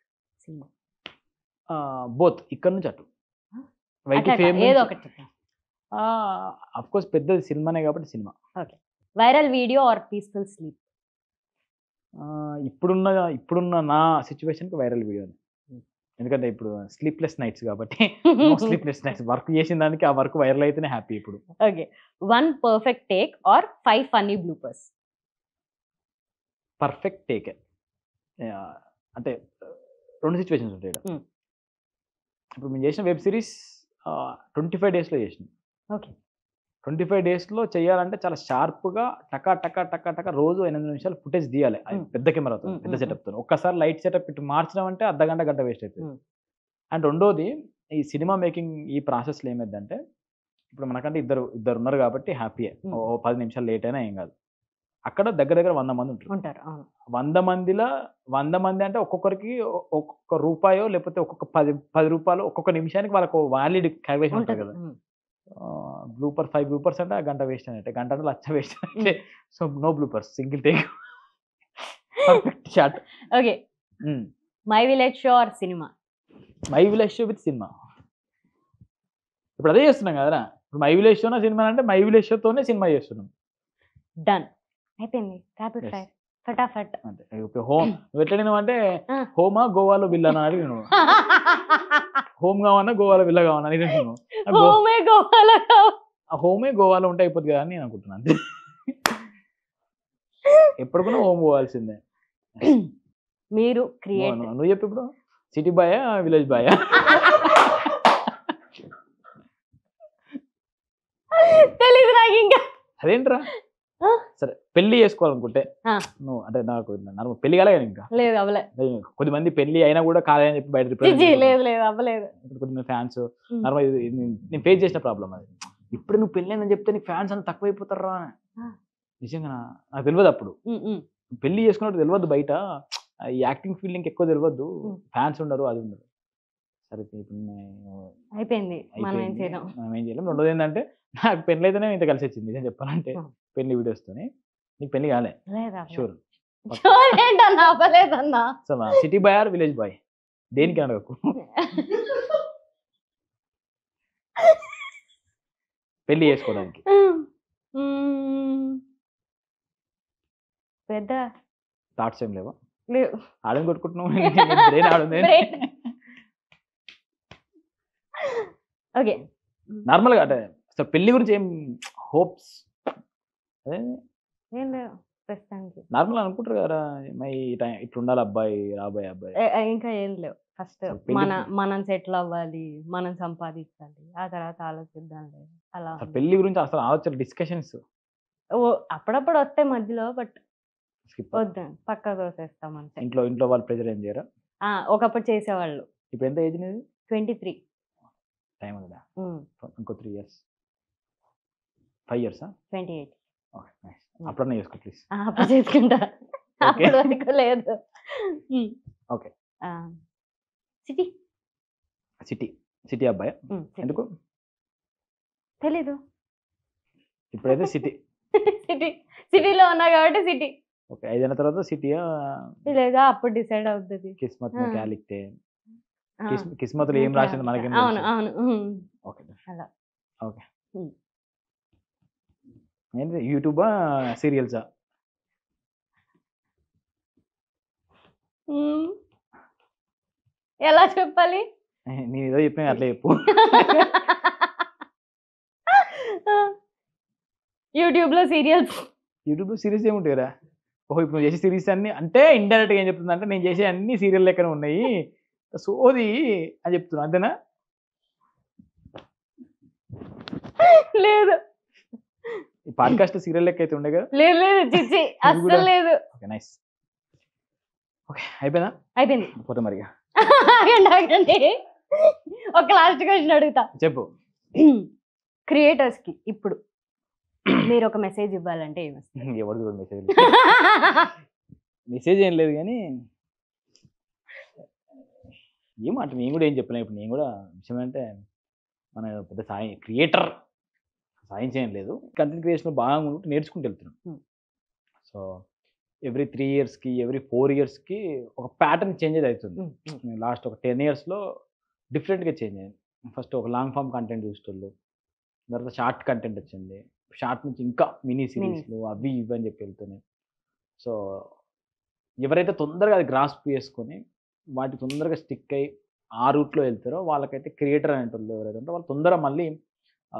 Both, ఇక్కడ నుంచి అటు. వైటీ ఫేమ్ ఏదో ఒకటి. అఫ్ కోర్స్ పెద్దది సినిమానే కాబట్టి cinema. Okay viral video or peaceful sleep? ఇప్పుడున్న నా సిచ్యువేషన్కి వైరల్ వీడియో. ఎందుకంటే ఇప్పుడు స్లీప్లెస్ నైట్స్ కాబట్టి స్లీప్లెస్ నైట్స్ వర్క్ చేసిన దానికి ఆ వర్క్ వైరల్ అయితేనే హ్యాపీ ఇప్పుడు. Okay 1 perfect take or 5 funny bloopers? Perfect take. అంటే 2 సిచ్యువేషన్స్ ఉంటాయి. ఇప్పుడు మేము చేసిన వెబ్ సిరీస్ 25 daysలో చేసినాం. ఓకే 25 daysలో చేయాలంటే చాలా షార్ప్గా టకా టకా టకా టకా రోజు 8 నిమిషాలు ఫుటేజ్ తీయాలి. పెద్ద కెమెరాతో, పెద్ద సెటప్తో. ఒక్కసారి లైట్ సెటప్ ఇటు మార్చడం అంటే గంట వేస్ట్ అవుతుంది. అండ్ రెండోది ఈ సినిమా మేకింగ్ ఈ ప్రాసెస్లో ఏమైందంటే ఇప్పుడు మనకంటే ఇద్దరు ఉన్నారు కాబట్టి హ్యాపీయే. 10 నిమిషాలు లేట్ అయినా ఏం కాదు. అక్కడ దగ్గర దగ్గర 100 మంది ఉంటారు. ఉంటారు. అవును. 100 మంది అంటే ఒక్కొక్కరికి ఒక్కొక్క రూపాయో లేకపోతే ఒక్కొక్క 10 రూపాయలు ఒక్కొక్క నిమిషానికి వాళ్ళకు వాలిడ్ క్యాలిక్యులేషన్ ఉంటుంది ఉంటది. కదా. బ్లూపర్ 5 బ్లూపర్స్ అంటే ఆ గంట వేస్ట్ అన్నట్టే, గంట అంటే లక్ష వేస్ట్ అంటే. So no bloopers, single take, perfect shot. Okay. My village show or cinema? My village show with cinema. ఇప్పుడు అదే చేస్తున్నాం కదరా. ఇప్పుడు మై విలేజ్ షోనా సినిమా అంటే మై విలేజ్ షోతోనే సినిమా చేస్తున్నాం. డన్ అయిపోయింది. ర్యాపిడ్ ఫైర్ ఫటాఫట్. అంతే. హోమ్ నువ్వు ఎట్లా అంటే హోమా గోవాలో విల్లా అని అడిగి నువ్వు. హోమ్ కావన్నా గోవాలో విల్ల కావన్నా అని నువ్వు. హోమే గోవాలో ఆ హోమే గోవాలో ఉంటే అయిపోద్ది కదా అని నేను అనుకుంటున్నాను అంతే. ఎప్పటికైనా హోమ్ పోవాల్సిందే. మీరు క్రియేట్ నువ్వు చెప్పు ఇప్పుడు, సిటీ బాయా విలేజ్ బాయా? తెలీదు నాకు ఇంకా. అదేంట్రా. సరే పెళ్లి చేసుకోవాలనుకుంటే నువ్వు అంటే నాకు పెళ్లి కాలే కదా ఇంకా. లేదు అవ్వలే. కొద్దిమంది పెళ్లి అయినా కూడా కాలేదని చెప్పి బయట లేదు లేదు అవ్వలేదు. కొద్దిమంది ఫ్యాన్స్ నార్మల్ నేను ఫేస్ చేసిన ప్రాబ్లం అది. ఇప్పుడు నువ్వు పెళ్లి అని చెప్తే నీకు ఫ్యాన్స్ అంతా తక్కువైపోతారా? నిజంగా నాకు తెలియదు అప్పుడు. పెళ్లి చేసుకున్నట్టు తెలియదు బయట, ఈ యాక్టింగ్ ఫీల్డ్ ఇంకెక్కువ తెలియదు, ఫ్యాన్స్ ఉండరు, అది ఉండదు. సరే ఇప్పుడు అయిపోయింది, మనం ఏం చేయలేం. రెండోది ఏంటంటే నాకు పెళ్లి అయితేనే ఇంత కలిసి వచ్చింది నిజం చెప్పాలంటే. పెళ్లి వీడియోస్తోని. నీకు పెళ్లి కాలే? Sure. So city boy or village boy? దేనికి అడగకు. పెళ్లి చేసుకోవడానికి పెద్ద థాట్స్ ఏం లేవా? లేవు. ఆడని కొట్టుకుంటున్నావు. బ్రెయిన్ ఆడుంది. ఓకే. నార్మల్గా అంటే అసలు పెళ్లి గురించి ఏం హోప్స్ అదే ఏం లేవు ప్రస్తుతానికి. నార్మల్ అనుకుంటారు కదా ఇట్లా ఉండాలి అబ్బాయి, రాబోయే అబ్బాయి. ఇంకా ఏం లేవు. ఫస్ట్ మనం సెటిల్ అవ్వాలి, మనం సంపాదించాలి, ఆ తర్వాత ఆలోచిద్దాం. లేదు అలా పెళ్లి గురించి అసలు ఆలోచన డిస్కషన్స్ అప్పుడప్పుడు వస్తాయి మధ్యలో, బట్ వద్దు పక్కా తోసేస్తాం అంతే. ఇంట్లో వాళ్ళు ప్రెజర్ ఏం చేయరా? ఒకప్పుడు చేసేవాళ్ళు. ఇప్పుడు ఎంత ఏజ్ నీది? 23. టైం ఉందా? ఇంకో 3 years, 5 years? 28. Okay nice. అప్పుడన్నా చేసుకో ప్లీజ్. అప్పుడు చేసుకుంటా, అప్పుడు వరకు లేదు. ఓకే. సిటీ సిటీ అబ్బాయి ఎందుకు తెలీదు. ఇప్పుడైతే సిటీ సిటీలో ఉన్నా కాబట్టి సిటీ. ఓకే. 5 ఏళ్ల తర్వాత సిటీయా లేదా అప్పుడు డిసైడ్ అవుతుంది. కిస్మత్ మే క్యా లిఖతే, కిస్మత్లో ఏం రాసింది మనకేం తెలుసు. అవును అవును. ఓకే అలా. ఓకే. ఏంటి యూట్యూబా సీరియల్సా? ఎలా చెప్పాలి? నేను ఏదో చెప్పిన అట్లా చెప్పు. యూట్యూబ్లో సీరియల్స్. యూట్యూబ్లో సిరీస్ ఏముంటాయిరా? ఓహో ఇప్పుడు నువ్వు చేసే సిరీస్ అన్ని అంటే ఇండైరెక్ట్గా ఏం చెప్తుంది అంటే నేను చేసే అన్ని సీరియల్ లెక్కనే ఉన్నాయి సోది అని చెప్తున్నా, అంతేనా? లేదు. ఈ పాడ్కాస్ట్ సీరియల్ లెక్క అయితే ఉండే కదా? లేదు లేదు చిచ్చి అస్సలు లేదు. Okay nice. ఓకే అయిపోయిందా? అయిపోయింది. పోతే మరి ఆగండి ఒక లాస్ట్ క్వశ్చన్ అడుగుతా, చెప్పు. క్రియేటర్స్ కి ఇప్పుడు మీరు ఒక మెసేజ్ ఇవ్వాలంటే ఏమొస్తుంది? ఎవరు చూడండి మెసేజ్ మెసేజ్ ఏం లేదు కానీ ఏమో అంటే నేను కూడా ఏం చెప్పలేను. ఇప్పుడు నేను కూడా విషయం అంటే మన పెద్ద క్రియేటర్ సాధించేం లేదు, కంటెంట్ క్రియేషన్లో బాగా నేర్చుకుంటూ వెళ్తున్నాను. సో ఎవ్రీ 3 yearsకి ఎవ్రీ 4 yearsకి ఒక ప్యాటర్న్ చేంజ్ అవుతుంది. లాస్ట్ ఒక 10 yearsలో డిఫరెంట్గా చేంజ్ అయింది. ఫస్ట్ ఒక లాంగ్ ఫామ్ కంటెంట్ చూసేటోళ్ళు, తర్వాత షార్ట్ కంటెంట్ వచ్చింది, షార్ట్ నుంచి ఇంకా మినీ సిరీస్లు అవి ఇవి అని చెప్పి వెళ్తున్నాయి. సో ఎవరైతే తొందరగా అది గ్రాస్ప్ చేసుకొని వాటి తొందరగా స్టిక్ అయ్యి ఆ రూట్లో వెళ్తారో వాళ్ళకైతే క్రియేటర్ అనేటోళ్ళు ఎవరైతే ఉంటారో వాళ్ళు తొందరగా మళ్ళీ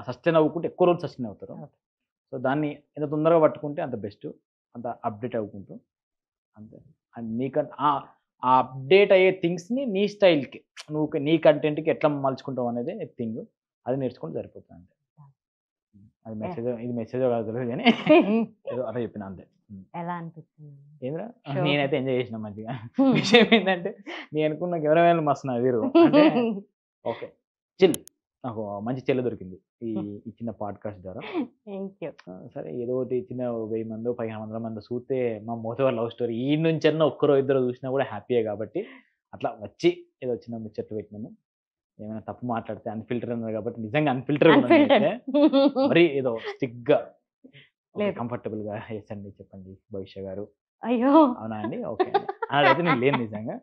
సస్టైన్ అవ్వకుంటే ఎక్కువ రోజులు సస్టైన్ అవుతారు. సో దాన్ని ఎంత తొందరగా పట్టుకుంటే అంత బెస్ట్, అంత అప్డేట్ అవ్వుకుంటూ అంతే. అండ్ నీకంటే ఆ అప్డేట్ అయ్యే థింగ్స్ని నీ స్టైల్కి నువ్వు నీ కంటెంట్కి ఎట్లా మలుచుకుంటావు అనేది థింగ్, అది నేర్చుకుంటే సరిపోతుంది అంతే. అది మెసేజ్, ఇది మెసేజ్ కాదు తెలియదు కానీ ఏదో అలా చెప్పిన అంతే. ఎలా అనిపిస్తుంది? ఏంద్రా నేనైతే ఎంజాయ్ చేసిన మంచిగా. విషయం ఏంటంటే నేను అనుకున్న ఎవరైనా మస్తు వీరు అంటే ఓకే చిల్ నాకు మంచి చెల్లె దొరికింది ఈ చిన్న పాడ్కాస్ట్ ద్వారా. Thank you. సరే ఏదో ఒకటి చిన్న 1000 మందో 1500 మందో చూస్తే మా మోతవర్ లవ్ స్టోరీ ఈ నుంచన్నా ఒక్కరో ఇద్దరు చూసినా కూడా హ్యాపీయే కాబట్టి అట్లా వచ్చి ఏదో చిన్న ముచ్చట్లు పెట్టినాము. ఏమైనా తప్పు మాట్లాడితే అన్ఫిల్టర్ అన్నారు కాబట్టి నిజంగా అన్ఫిల్టర్ Unfiltered. మరి ఏదో స్టిక్ గా లేదు. కంఫర్టబుల్ గా వేసండి చెప్పండి భవిష్య గారు. అయ్యో అవునా అండి, ఓకే అండి. అలాగైతే నేను లేను నిజంగా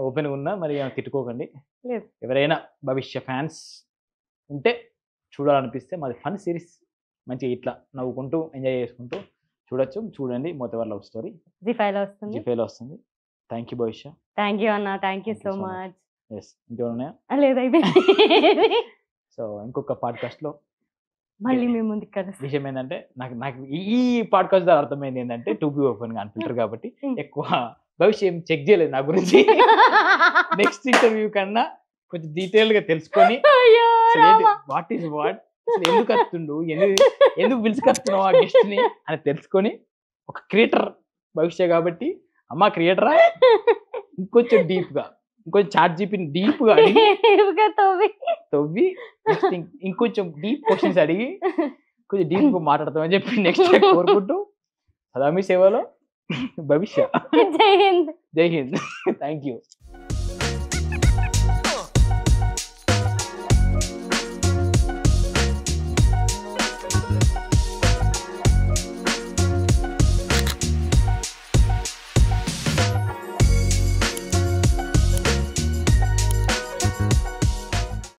ఓపెన్ గా ఉన్నా, మరి ఏమైనా తిట్టుకోకండి. లేదు. ఎవరైనా భవిష్య ఫ్యాన్స్ ఉంటే చూడాలనిపిస్తే మాది ఫన్ సిరీస్, మంచిగా ఇట్లా నవ్వుకుంటూ ఎంజాయ్ చేసుకుంటూ చూడొచ్చు. చూడండి మోతవర్ లవ్ స్టోరీ G5 లో వస్తుంది. జిఫేలో వస్తుంది. Thank you Bhavishya. Thank you అన్న, thank you Thank you so so much. Yes, ఇంకేమైనా ఉన్నాయా? లేదు అయిపోయింది. సో ఇంకొక పాడ్కాస్ట్ లో మళ్ళీ మేము ముందుకు కలుస్తాం. విషయం ఏంటంటే నాకు నాకు ఈ పాడ్కాస్ట్ ద్వారా అర్థమైంది ఏంటంటే టు బి ఓపెన్ గా అన్ఫిల్టర్ కాబట్టి ఎక్కువ భవిష్యం చెక్ చేయలేదు నా గురించి. నెక్స్ట్ ఇంటర్వ్యూ కన్నా కొంచెం డీటెయిల్ గా తెలుసుకొని అయ్యో రామా. వాట్ ఈస్ వాట్, ఎందుకు వస్తుండు, ఎందుకు పిలుచుకొస్తున్నావు ఆ గెస్ట్ ని అని తెలుసుకొని ఒక క్రియేటర్ భవిష్య కాబట్టి, అమ్మ క్రియేటరా ఇంకొంచెం డీప్ గా ఇంకొంచెం చాట్ జీపీని డీప్ గా అడిగి ఇవిగా తవ్వి next ఇంకొంచెం డీప్ క్వశ్చన్స్ అడిగి కొంచెం డీప్ గా మాట్లాడతామని చెప్పి నెక్స్ట్ కోరుకుంటూ సదా మీ సేవలో భవిష్య. జై హింద్. జై హింద్. Thank you.